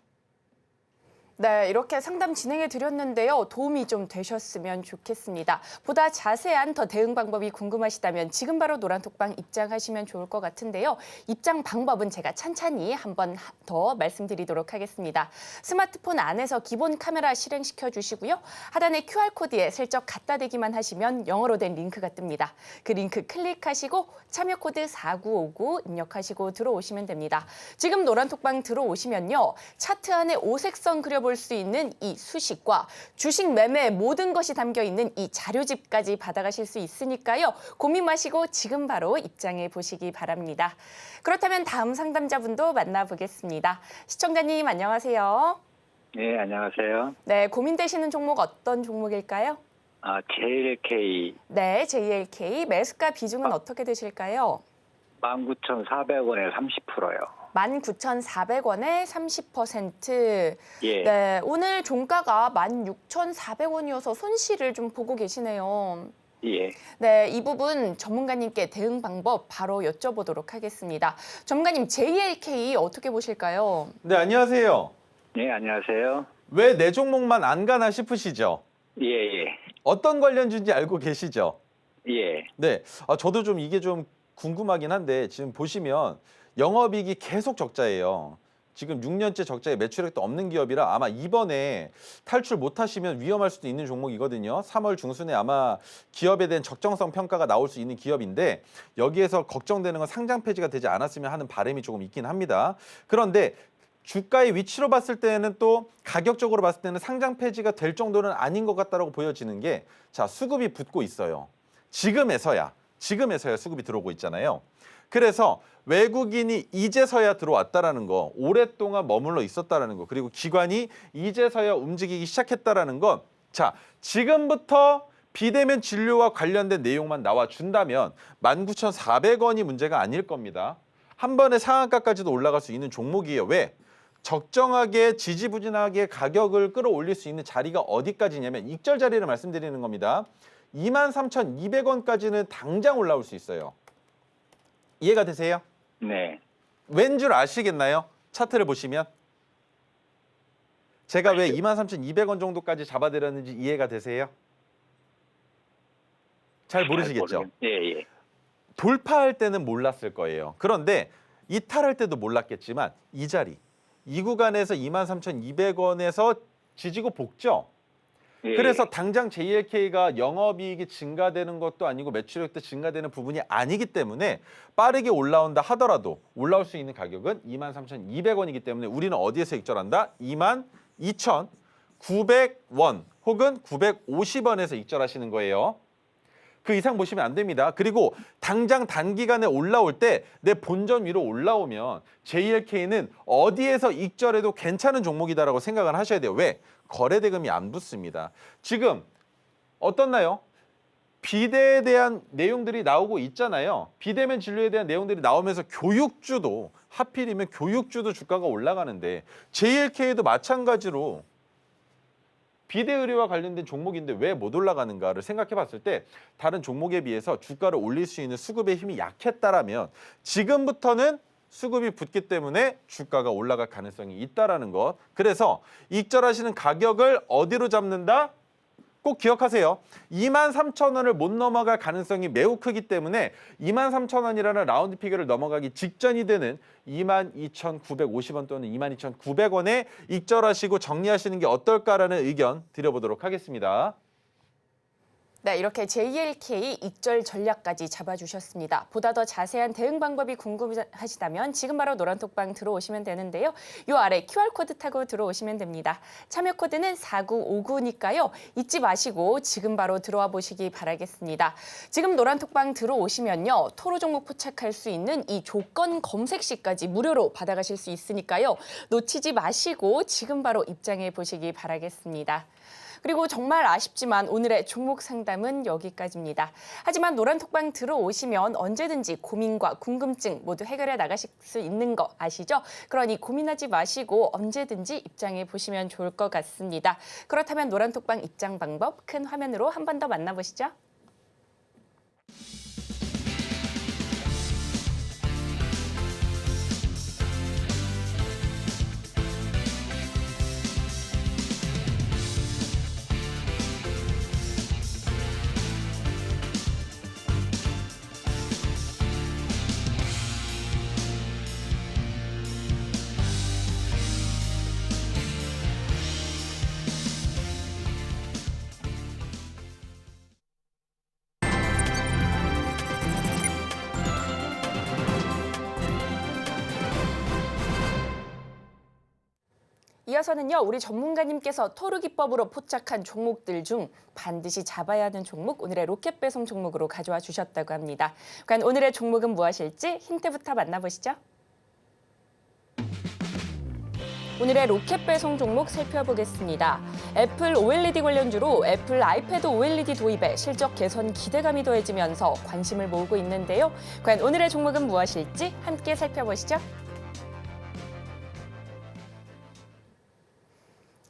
네, 이렇게 상담 진행해 드렸는데요. 도움이 좀 되셨으면 좋겠습니다. 보다 자세한 더 대응 방법이 궁금하시다면 지금 바로 노란톡방 입장하시면 좋을 것 같은데요. 입장 방법은 제가 찬찬히 한 번 더 말씀드리도록 하겠습니다. 스마트폰 안에서 기본 카메라 실행시켜 주시고요. 하단의 QR코드에 슬쩍 갖다 대기만 하시면 영어로 된 링크가 뜹니다. 그 링크 클릭하시고 참여 코드 4959 입력하시고 들어오시면 됩니다. 지금 노란톡방 들어오시면요. 차트 안에 오색선 그려볼 수 있는 이 수식과 주식 매매의 모든 것이 담겨 있는 이 자료집까지 받아가실 수 있으니까요. 고민 마시고 지금 바로 입장해 보시기 바랍니다. 그렇다면 다음 상담자분도 만나보겠습니다. 시청자님 안녕하세요. 네, 안녕하세요. 네, 고민되시는 종목 어떤 종목일까요? JLK 네, JLK 매수가 비중은 어떻게 되실까요? 19,400원에 30%요. 19,400원에 30%. 예. 네, 오늘 종가가 16,400원이어서 손실을 좀 보고 계시네요. 예. 네, 이 부분 전문가님께 대응 방법 바로 여쭤보도록 하겠습니다. 전문가님, JLK 어떻게 보실까요? 네, 안녕하세요. 네, 안녕하세요. 왜 내 종목만 안 가나 싶으시죠? 예, 예. 어떤 관련주인지 알고 계시죠? 예. 네, 저도 좀 이게 좀 궁금하긴 한데 지금 보시면 영업이익이 계속 적자예요. 지금 6년째 적자에 매출액도 없는 기업이라 아마 이번에 탈출 못하시면 위험할 수도 있는 종목이거든요. 3월 중순에 아마 기업에 대한 적정성 평가가 나올 수 있는 기업인데 여기에서 걱정되는 건 상장 폐지가 되지 않았으면 하는 바람이 조금 있긴 합니다. 그런데 주가의 위치로 봤을 때는 또 가격적으로 봤을 때는 상장 폐지가 될 정도는 아닌 것 같다라고 보여지는 게 자, 수급이 붙고 있어요. 지금에서야 수급이 들어오고 있잖아요. 그래서 외국인이 이제서야 들어왔다라는 거, 오랫동안 머물러 있었다라는 거, 그리고 기관이 이제서야 움직이기 시작했다라는 건 자, 지금부터 비대면 진료와 관련된 내용만 나와준다면 19,400원이 문제가 아닐 겁니다. 한 번에 상한가까지도 올라갈 수 있는 종목이에요. 왜? 적정하게 지지부진하게 가격을 끌어올릴 수 있는 자리가 어디까지냐면 익절 자리를 말씀드리는 겁니다. 23,200원까지는 당장 올라올 수 있어요. 이해가 되세요? 네. 왠 줄 아시겠나요? 차트를 보시면. 제가 왜 23,200원 정도까지 잡아드렸는지 이해가 되세요? 잘 모르시겠죠? 예, 예. 돌파할 때는 몰랐을 거예요. 그런데 이탈할 때도 몰랐겠지만 이 자리, 이 구간에서 23,200원에서 지지고 볶죠? 예. 그래서 당장 JLK가 영업이익이 증가되는 것도 아니고 매출액도 증가되는 부분이 아니기 때문에 빠르게 올라온다 하더라도 올라올 수 있는 가격은 23,200원이기 때문에 우리는 어디에서 익절한다? 22,900원 혹은 950원에서 익절하시는 거예요. 그 이상 보시면 안 됩니다. 그리고 당장 단기간에 올라올 때 내 본전 위로 올라오면 JLK는 어디에서 익절해도 괜찮은 종목이다라고 생각을 하셔야 돼요. 왜? 거래대금이 안 붙습니다. 지금 어떻나요? 비대에 대한 내용들이 나오고 있잖아요. 비대면 진료에 대한 내용들이 나오면서 교육주도 하필이면 교육주도 주가가 올라가는데 JLK도 마찬가지로 비대 의료와 관련된 종목인데 왜 못 올라가는가를 생각해 봤을 때 다른 종목에 비해서 주가를 올릴 수 있는 수급의 힘이 약했다라면 지금부터는 수급이 붙기 때문에 주가가 올라갈 가능성이 있다라는 것. 그래서 익절하시는 가격을 어디로 잡는다? 꼭 기억하세요. 23,000원을 못 넘어갈 가능성이 매우 크기 때문에 23,000원이라는 라운드 피겨를 넘어가기 직전이 되는 22,950원 또는 22,900원에 익절하시고 정리하시는 게 어떨까라는 의견 드려보도록 하겠습니다. 네, 이렇게 JLK 익절 전략까지 잡아주셨습니다. 보다 더 자세한 대응 방법이 궁금하시다면 지금 바로 노란톡방 들어오시면 되는데요. 이 아래 QR코드 타고 들어오시면 됩니다. 참여 코드는 4959니까요. 잊지 마시고 지금 바로 들어와 보시기 바라겠습니다. 지금 노란톡방 들어오시면요. 토로 종목 포착할 수 있는 이 조건 검색 시까지 무료로 받아가실 수 있으니까요. 놓치지 마시고 지금 바로 입장해 보시기 바라겠습니다. 그리고 정말 아쉽지만 오늘의 종목 상담은 여기까지입니다. 하지만 노란톡방 들어오시면 언제든지 고민과 궁금증 모두 해결해 나가실 수 있는 거 아시죠? 그러니 고민하지 마시고 언제든지 입장해 보시면 좋을 것 같습니다. 그렇다면 노란톡방 입장 방법 큰 화면으로 한 번 더 만나보시죠. 이어서는요, 우리 전문가님께서 토르 기법으로 포착한 종목들 중 반드시 잡아야 하는 종목, 오늘의 로켓 배송 종목으로 가져와 주셨다고 합니다. 과연 오늘의 종목은 무엇일지 힌트부터 만나보시죠. 오늘의 로켓 배송 종목 살펴보겠습니다. 애플 OLED 관련주로 애플 아이패드 OLED 도입에 실적 개선 기대감이 더해지면서 관심을 모으고 있는데요. 과연 오늘의 종목은 무엇일지 함께 살펴보시죠.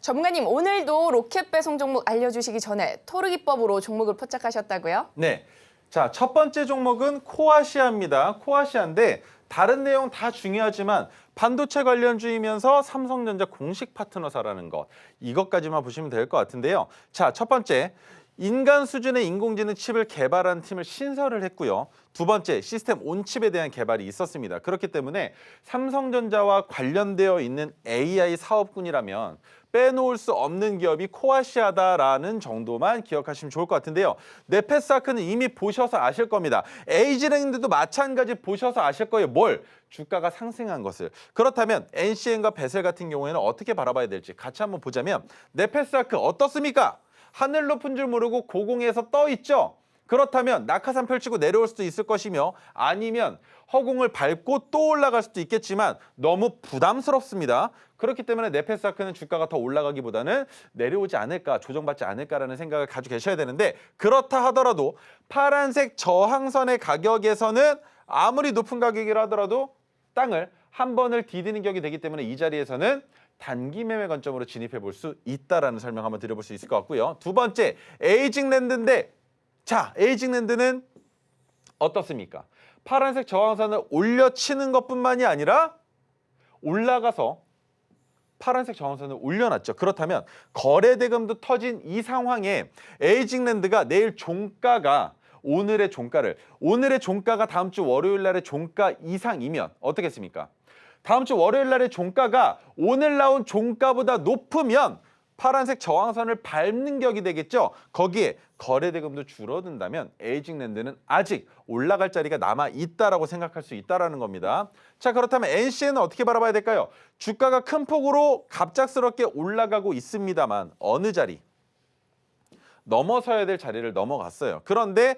전문가님, 오늘도 로켓 배송 종목 알려주시기 전에 토르 기법으로 종목을 포착하셨다고요? 네. 자, 첫 번째 종목은 코아시아입니다. 코아시아인데 다른 내용 다 중요하지만 반도체 관련주이면서 삼성전자 공식 파트너사라는 것. 이것까지만 보시면 될 것 같은데요. 자, 첫 번째. 인간 수준의 인공지능 칩을 개발한 팀을 신설을 했고요. 두 번째, 시스템 온칩에 대한 개발이 있었습니다. 그렇기 때문에 삼성전자와 관련되어 있는 AI 사업군이라면 빼놓을 수 없는 기업이 코아시아다라는 정도만 기억하시면 좋을 것 같은데요. 네페스아크는 이미 보셔서 아실 겁니다. 에이지랜드도 마찬가지 보셔서 아실 거예요. 뭘? 주가가 상승한 것을. 그렇다면 NCN과 베셀 같은 경우에는 어떻게 바라봐야 될지 같이 한번 보자면 네페스아크 어떻습니까? 하늘 높은 줄 모르고 고공에서 떠 있죠. 그렇다면 낙하산 펼치고 내려올 수도 있을 것이며 아니면 허공을 밟고 또 올라갈 수도 있겠지만 너무 부담스럽습니다. 그렇기 때문에 네페스아크는 주가가 더 올라가기보다는 내려오지 않을까, 조정받지 않을까라는 생각을 가지고 계셔야 되는데 그렇다 하더라도 파란색 저항선의 가격에서는 아무리 높은 가격이라 하더라도 땅을 한 번을 디디는 격이 되기 때문에 이 자리에서는 단기 매매 관점으로 진입해 볼 수 있다라는 설명 한번 드려볼 수 있을 것 같고요. 두 번째, 에이징랜드인데 자, 에이징랜드는 어떻습니까? 파란색 저항선을 올려치는 것뿐만이 아니라 올라가서 파란색 저항선을 올려놨죠. 그렇다면 거래대금도 터진 이 상황에 에이징랜드가 내일 종가가 오늘의 종가가 다음 주 월요일 날의 종가 이상이면 어떻겠습니까? 다음 주 월요일 날의 종가가 오늘 나온 종가보다 높으면 파란색 저항선을 밟는 격이 되겠죠. 거기에 거래대금도 줄어든다면 에이징랜드는 아직 올라갈 자리가 남아있다라고 생각할 수 있다는 겁니다. 자, 그렇다면 NCN은 어떻게 바라봐야 될까요? 주가가 큰 폭으로 갑작스럽게 올라가고 있습니다만 어느 자리? 넘어서야 될 자리를 넘어갔어요. 그런데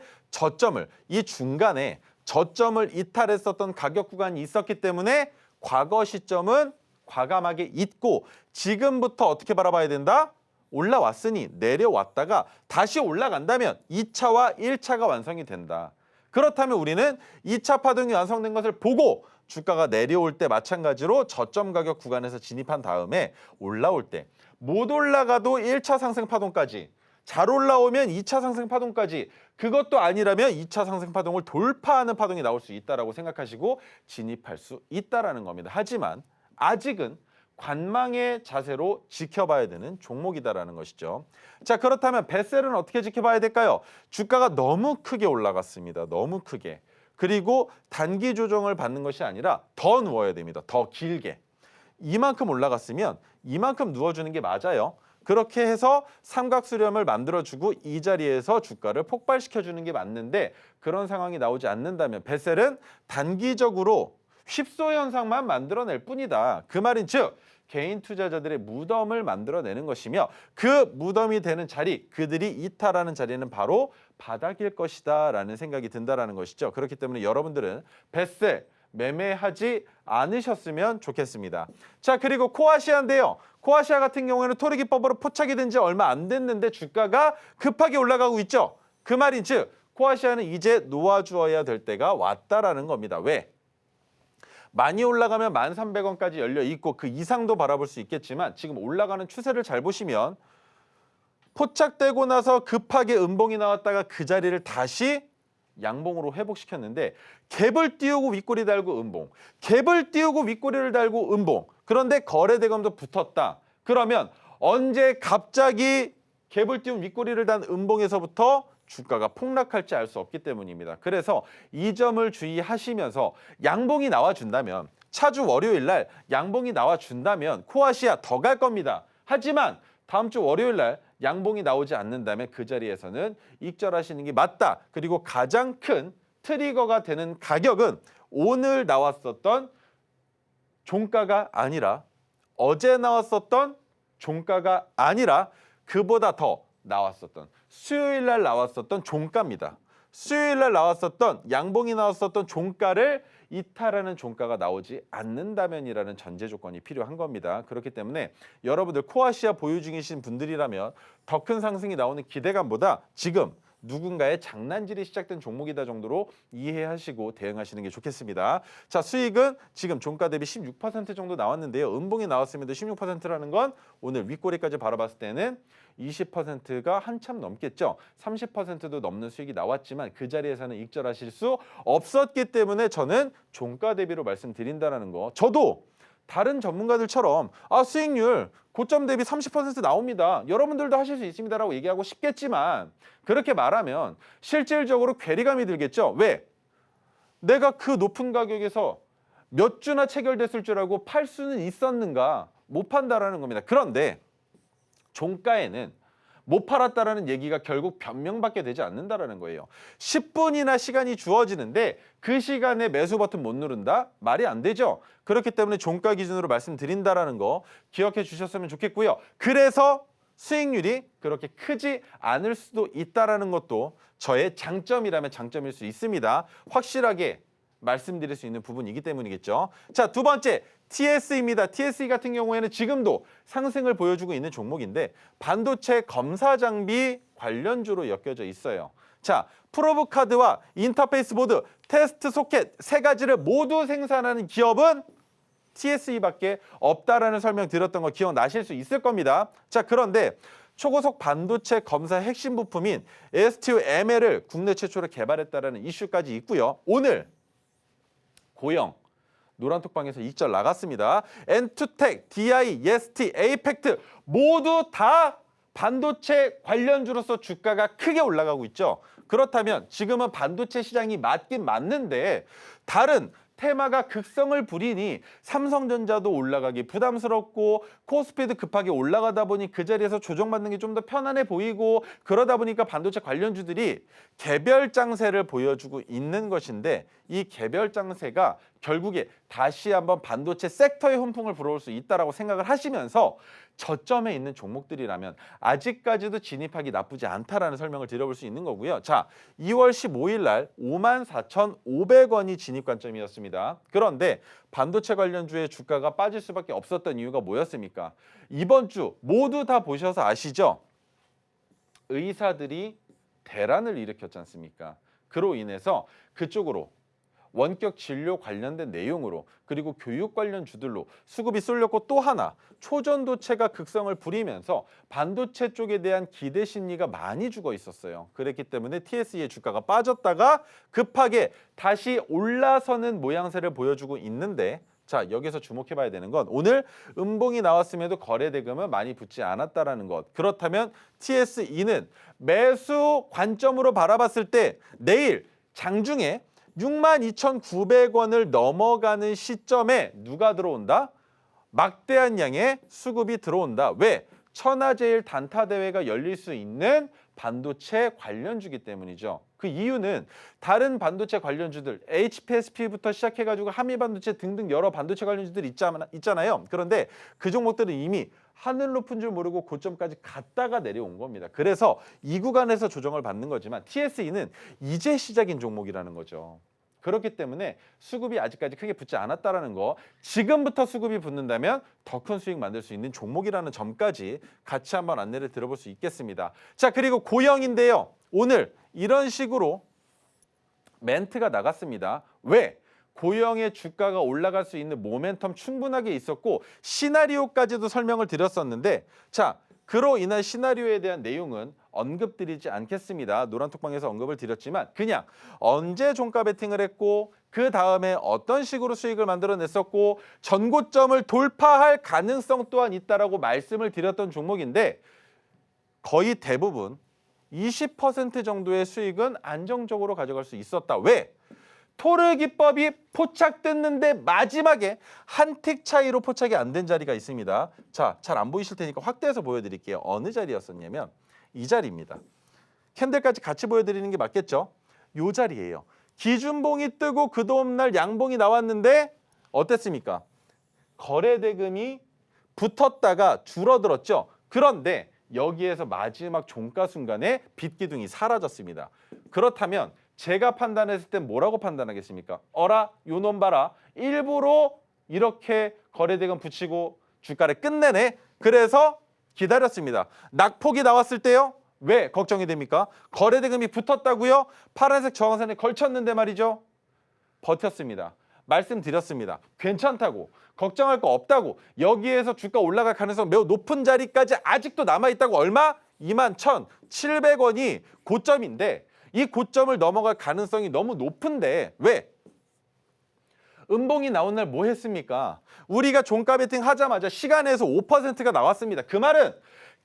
이 중간에 저점을 이탈했었던 가격 구간이 있었기 때문에 과거 시점은 과감하게 잊고 지금부터 어떻게 바라봐야 된다? 올라왔으니 내려왔다가 다시 올라간다면 2차와 1차가 완성이 된다. 그렇다면 우리는 2차 파동이 완성된 것을 보고 주가가 내려올 때 마찬가지로 저점 가격 구간에서 진입한 다음에 올라올 때 못 올라가도 1차 상승 파동까지 잘 올라오면 2차 상승 파동까지 그것도 아니라면 2차 상승 파동을 돌파하는 파동이 나올 수 있다라고 생각하시고 진입할 수 있다라는 겁니다. 하지만 아직은 관망의 자세로 지켜봐야 되는 종목이다라는 것이죠. 자, 그렇다면 베셀은 어떻게 지켜봐야 될까요? 주가가 너무 크게 올라갔습니다. 너무 크게. 그리고 단기 조정을 받는 것이 아니라 더 누워야 됩니다. 더 길게. 이만큼 올라갔으면 이만큼 누워주는 게 맞아요. 그렇게 해서 삼각수렴을 만들어주고 이 자리에서 주가를 폭발시켜주는 게 맞는데 그런 상황이 나오지 않는다면 베셀은 단기적으로 휩소 현상만 만들어낼 뿐이다. 그 말인 즉 개인 투자자들의 무덤을 만들어내는 것이며 그 무덤이 되는 자리, 그들이 이탈하는 자리는 바로 바닥일 것이다 라는 생각이 든다라는 것이죠. 그렇기 때문에 여러분들은 베셀 매매하지 않으셨으면 좋겠습니다. 자, 그리고 코아시아인데요. 코아시아 같은 경우에는 토르 기법으로 포착이 된 지 얼마 안 됐는데 주가가 급하게 올라가고 있죠. 그 말인 즉 코아시아는 이제 놓아주어야 될 때가 왔다라는 겁니다. 왜? 많이 올라가면 1,300원까지 열려 있고 그 이상도 바라볼 수 있겠지만 지금 올라가는 추세를 잘 보시면 포착되고 나서 급하게 음봉이 나왔다가 그 자리를 다시 양봉으로 회복시켰는데 갭을 띄우고 윗꼬리 달고 음봉, 갭을 띄우고 윗꼬리를 달고 음봉. 그런데 거래대금도 붙었다. 그러면 언제 갑자기 갭을 띄운 윗꼬리를 단 음봉에서부터 주가가 폭락할지 알 수 없기 때문입니다. 그래서 이 점을 주의하시면서 양봉이 나와준다면 차주 월요일 날 양봉이 나와준다면 코아시아 더 갈 겁니다. 하지만 다음 주 월요일 날 양봉이 나오지 않는다면 그 자리에서는 익절하시는 게 맞다. 그리고 가장 큰 트리거가 되는 가격은 오늘 나왔었던 종가가 아니라 어제 나왔었던 종가가 아니라 그보다 더 나왔었던 수요일 날 나왔었던 종가입니다. 수요일 날 나왔었던 양봉이 나왔었던 종가를 이탈하는 종가가 나오지 않는다면이라는 전제 조건이 필요한 겁니다. 그렇기 때문에 여러분들 코아시아 보유 중이신 분들이라면 더 큰 상승이 나오는 기대감보다 지금 누군가의 장난질이 시작된 종목이다 정도로 이해하시고 대응하시는 게 좋겠습니다. 자, 수익은 지금 종가 대비 16% 정도 나왔는데요. 음봉이 나왔음에도 16%라는 건 오늘 윗꼬리까지 바라봤을 때는 20%가 한참 넘겠죠. 30%도 넘는 수익이 나왔지만 그 자리에서는 익절하실 수 없었기 때문에 저는 종가 대비로 말씀드린다는 거. 저도 다른 전문가들처럼 수익률 고점 대비 30% 나옵니다. 여러분들도 하실 수 있습니다라고 얘기하고 싶겠지만 그렇게 말하면 실질적으로 괴리감이 들겠죠. 왜? 내가 그 높은 가격에서 몇 주나 체결됐을 줄 알고 팔 수는 있었는가? 못 판다라는 겁니다. 그런데 종가에는 못 팔았다라는 얘기가 결국 변명받게 되지 않는다라는 거예요. 10분이나 시간이 주어지는데 그 시간에 매수 버튼 못 누른다? 말이 안 되죠. 그렇기 때문에 종가 기준으로 말씀드린다라는 거 기억해 주셨으면 좋겠고요. 그래서 수익률이 그렇게 크지 않을 수도 있다라는 것도 저의 장점이라면 장점일 수 있습니다. 확실하게 말씀드릴 수 있는 부분이기 때문이겠죠. 자, 두 번째 TSE입니다. TSE 같은 경우에는 지금도 상승을 보여주고 있는 종목인데 반도체 검사 장비 관련주로 엮여져 있어요. 자, 프로브 카드와 인터페이스 보드, 테스트 소켓 세 가지를 모두 생산하는 기업은 TSE밖에 없다라는 설명 드렸던 거 기억나실 수 있을 겁니다. 자, 그런데 초고속 반도체 검사 핵심 부품인 STML을 국내 최초로 개발했다라는 이슈까지 있고요. 오늘 고영 노란톡방에서 익절 나갔습니다. 엔투텍, DI, 예스티, 에이펙트 모두 다 반도체 관련주로서 주가가 크게 올라가고 있죠. 그렇다면 지금은 반도체 시장이 맞긴 맞는데 다른 테마가 극성을 부리니 삼성전자도 올라가기 부담스럽고 코스피도 급하게 올라가다 보니 그 자리에서 조정받는 게 좀 더 편안해 보이고 그러다 보니까 반도체 관련주들이 개별 장세를 보여주고 있는 것인데 이 개별 장세가 결국에 다시 한번 반도체 섹터의 훈풍을 불어올 수 있다라고 생각을 하시면서 저점에 있는 종목들이라면 아직까지도 진입하기 나쁘지 않다라는 설명을 드려볼 수 있는 거고요. 자, 2월 15일 날 54,500원이 진입 관점이었습니다. 그런데 반도체 관련주의 주가가 빠질 수밖에 없었던 이유가 뭐였습니까? 이번 주 모두 다 보셔서 아시죠? 의사들이 대란을 일으켰지 않습니까? 그로 인해서 그쪽으로 원격 진료 관련된 내용으로 그리고 교육 관련 주들로 수급이 쏠렸고 또 하나 초전도체가 극성을 부리면서 반도체 쪽에 대한 기대 심리가 많이 죽어 있었어요. 그렇기 때문에 TSE의 주가가 빠졌다가 급하게 다시 올라서는 모양새를 보여주고 있는데 자, 여기서 주목해 봐야 되는 건 오늘 음봉이 나왔음에도 거래 대금은 많이 붙지 않았다라는 것. 그렇다면 TSE는 매수 관점으로 바라봤을 때 내일 장중에 62,900원을 넘어가는 시점에 누가 들어온다? 막대한 양의 수급이 들어온다. 왜? 천하제일 단타 대회가 열릴 수 있는 반도체 관련주기 때문이죠. 그 이유는 다른 반도체 관련주들 HPSP부터 시작해가지고 한미반도체 등등 여러 반도체 관련주들이 있잖아요. 그런데 그 종목들은 이미 하늘 높은 줄 모르고 고점까지 갔다가 내려온 겁니다. 그래서 이 구간에서 조정을 받는 거지만 TSE는 이제 시작인 종목이라는 거죠. 그렇기 때문에 수급이 아직까지 크게 붙지 않았다라는 거, 지금부터 수급이 붙는다면 더 큰 수익 만들 수 있는 종목이라는 점까지 같이 한번 안내를 들어볼 수 있겠습니다. 자, 그리고 고영인데요. 오늘 이런 식으로 멘트가 나갔습니다. 왜? 고영의 주가가 올라갈 수 있는 모멘텀 충분하게 있었고 시나리오까지도 설명을 드렸었는데, 자, 그로 인한 시나리오에 대한 내용은 언급드리지 않겠습니다. 노란톡방에서 언급을 드렸지만 그냥 언제 종가 베팅을 했고 그 다음에 어떤 식으로 수익을 만들어냈었고 전고점을 돌파할 가능성 또한 있다라고 말씀을 드렸던 종목인데, 거의 대부분 20% 정도의 수익은 안정적으로 가져갈 수 있었다. 왜? 토르 기법이 포착됐는데 마지막에 한 틱 차이로 포착이 안 된 자리가 있습니다. 자, 잘 안 보이실 테니까 확대해서 보여드릴게요. 어느 자리였었냐면 이 자리입니다. 캔들까지 같이 보여드리는 게 맞겠죠? 이 자리예요. 기준봉이 뜨고 그 다음날 양봉이 나왔는데 어땠습니까? 거래대금이 붙었다가 줄어들었죠. 그런데 여기에서 마지막 종가 순간에 빚기둥이 사라졌습니다. 그렇다면 제가 판단했을 땐 뭐라고 판단하겠습니까? 어라, 요놈 봐라. 일부러 이렇게 거래대금 붙이고 주가를 끝내네. 그래서 기다렸습니다. 낙폭이 나왔을 때요. 왜 걱정이 됩니까? 거래대금이 붙었다고요? 파란색 저항선에 걸쳤는데 말이죠. 버텼습니다. 말씀드렸습니다. 괜찮다고, 걱정할 거 없다고, 여기에서 주가 올라갈 가능성 매우 높은 자리까지 아직도 남아있다고. 얼마? 21,700원이 고점인데 이 고점을 넘어갈 가능성이 너무 높은데 왜? 음봉이 나온 날 뭐 했습니까? 우리가 종가 베팅 하자마자 시간에서 5%가 나왔습니다. 그 말은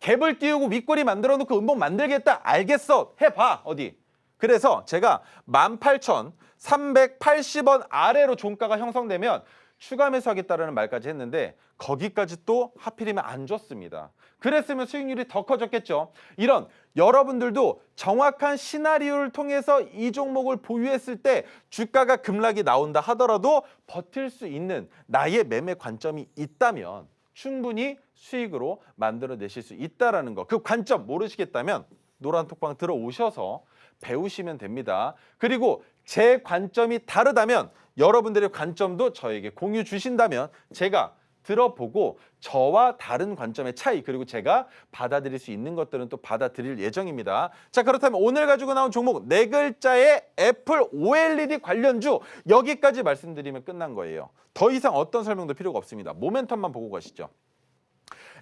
갭을 띄우고 윗꼬리 만들어 놓고 음봉 만들겠다. 알겠어. 해봐. 어디? 그래서 제가 18,380원 아래로 종가가 형성되면 추가 매수하겠다라는 말까지 했는데 거기까지 또 하필이면 안 줬습니다. 그랬으면 수익률이 더 커졌겠죠. 이런 여러분들도 정확한 시나리오를 통해서 이 종목을 보유했을 때 주가가 급락이 나온다 하더라도 버틸 수 있는 나의 매매 관점이 있다면 충분히 수익으로 만들어내실 수 있다는 거. 그 관점 모르시겠다면 노란톡방 들어오셔서 배우시면 됩니다. 그리고 제 관점이 다르다면 여러분들의 관점도 저에게 공유 주신다면 제가 들어보고 저와 다른 관점의 차이, 그리고 제가 받아들일 수 있는 것들은 또 받아들일 예정입니다. 자, 그렇다면 오늘 가지고 나온 종목 네 글자의 애플 OLED 관련주 여기까지 말씀드리면 끝난 거예요. 더 이상 어떤 설명도 필요가 없습니다. 모멘텀만 보고 가시죠.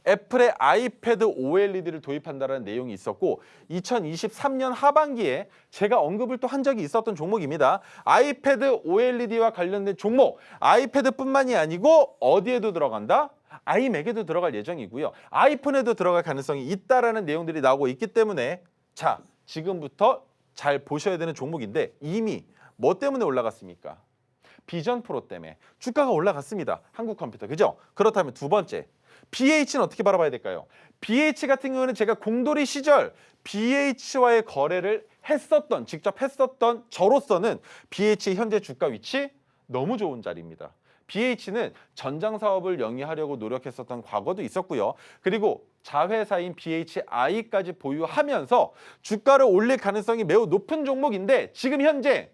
애플의 아이패드 OLED를 도입한다는 내용이 있었고 2023년 하반기에 제가 언급을 또 한 적이 있었던 종목입니다. 아이패드 OLED와 관련된 종목, 아이패드뿐만이 아니고 어디에도 들어간다? 아이맥에도 들어갈 예정이고요. 아이폰에도 들어갈 가능성이 있다라는 내용들이 나오고 있기 때문에 자, 지금부터 잘 보셔야 되는 종목인데 이미 뭐 때문에 올라갔습니까? 비전 프로 때문에 주가가 올라갔습니다. 한국컴퓨터, 그죠? 그렇다면 두 번째, BH는 어떻게 바라봐야 될까요? BH 같은 경우는 제가 공돌이 시절 BH와의 거래를 직접 했었던 저로서는 BH의 현재 주가 위치 너무 좋은 자리입니다. BH는 전장 사업을 영위하려고 노력했었던 과거도 있었고요. 그리고 자회사인 BHI까지 보유하면서 주가를 올릴 가능성이 매우 높은 종목인데 지금 현재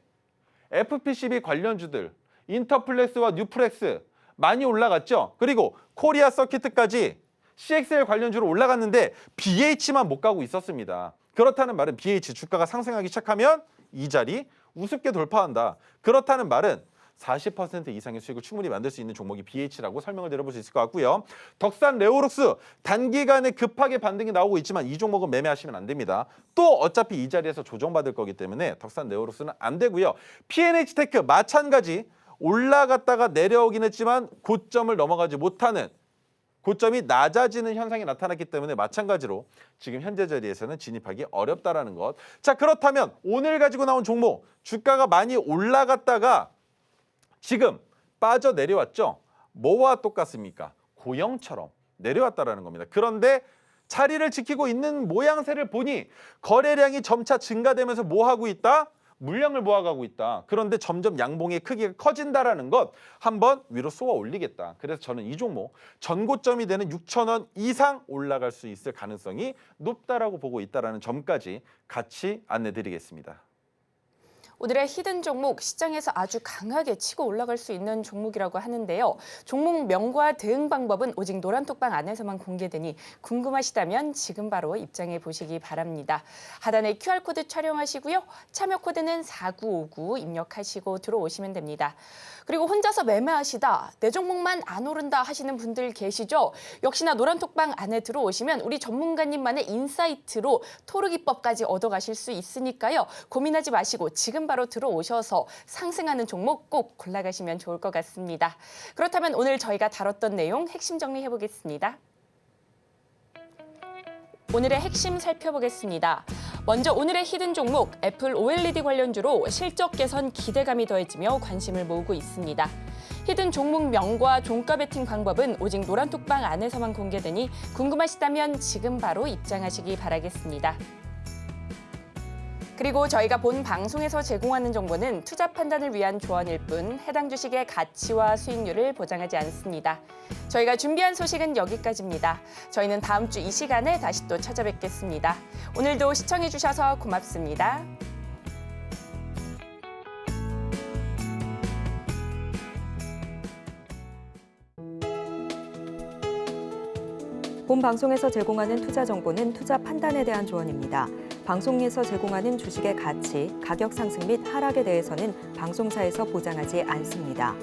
FPCB 관련주들 인터플렉스와 뉴플렉스 많이 올라갔죠. 그리고 코리아 서키트까지 CXL 관련주로 올라갔는데 BH만 못 가고 있었습니다. 그렇다는 말은 BH 주가가 상승하기 시작하면 이 자리 우습게 돌파한다. 그렇다는 말은 40% 이상의 수익을 충분히 만들 수 있는 종목이 BH라고 설명을 드려볼 수 있을 것 같고요. 덕산 레오룩스 단기간에 급하게 반등이 나오고 있지만 이 종목은 매매하시면 안 됩니다. 또 어차피 이 자리에서 조정받을 거기 때문에 덕산 레오룩스는 안 되고요. PNH테크 마찬가지 올라갔다가 내려오긴 했지만 고점을 넘어가지 못하는, 고점이 낮아지는 현상이 나타났기 때문에 마찬가지로 지금 현재 자리에서는 진입하기 어렵다라는 것. 자, 그렇다면 오늘 가지고 나온 종목 주가가 많이 올라갔다가 지금 빠져 내려왔죠. 뭐와 똑같습니까? 고영처럼 내려왔다라는 겁니다. 그런데 자리를 지키고 있는 모양새를 보니 거래량이 점차 증가되면서 뭐 하고 있다? 물량을 모아가고 있다. 그런데 점점 양봉의 크기가 커진다라는 것 한번 위로 쏘아 올리겠다. 그래서 저는 이 종목 전고점이 되는 6,000원 이상 올라갈 수 있을 가능성이 높다라고 보고 있다라는 점까지 같이 안내드리겠습니다. 오늘의 히든 종목, 시장에서 아주 강하게 치고 올라갈 수 있는 종목이라고 하는데요. 종목명과 대응 방법은 오직 노란톡방 안에서만 공개되니 궁금하시다면 지금 바로 입장해 보시기 바랍니다. 하단에 QR코드 촬영하시고요. 참여 코드는 4959 입력하시고 들어오시면 됩니다. 그리고 혼자서 매매하시다, 내 종목만 안 오른다 하시는 분들 계시죠? 역시나 노란톡방 안에 들어오시면 우리 전문가님만의 인사이트로 토르기법까지 얻어가실 수 있으니까요. 고민하지 마시고 지금 바로 들어오셔서 상승하는 종목 꼭 골라가시면 좋을 것 같습니다. 그렇다면 오늘 저희가 다뤘던 내용 핵심 정리해보겠습니다. 오늘의 핵심 살펴보겠습니다. 먼저 오늘의 히든 종목, 애플 OLED 관련주로 실적 개선 기대감이 더해지며 관심을 모으고 있습니다. 히든 종목명과 종가 베팅 방법은 오직 노란톡방 안에서만 공개되니 궁금하시다면 지금 바로 입장하시기 바라겠습니다. 그리고 저희가 본 방송에서 제공하는 정보는 투자 판단을 위한 조언일 뿐 해당 주식의 가치와 수익률을 보장하지 않습니다. 저희가 준비한 소식은 여기까지입니다. 저희는 다음 주 이 시간에 다시 또 찾아뵙겠습니다. 오늘도 시청해주셔서 고맙습니다. 본 방송에서 제공하는 투자 정보는 투자 판단에 대한 조언입니다. 방송에서 제공하는 주식의 가치, 가격 상승 및 하락에 대해서는 방송사에서 보장하지 않습니다.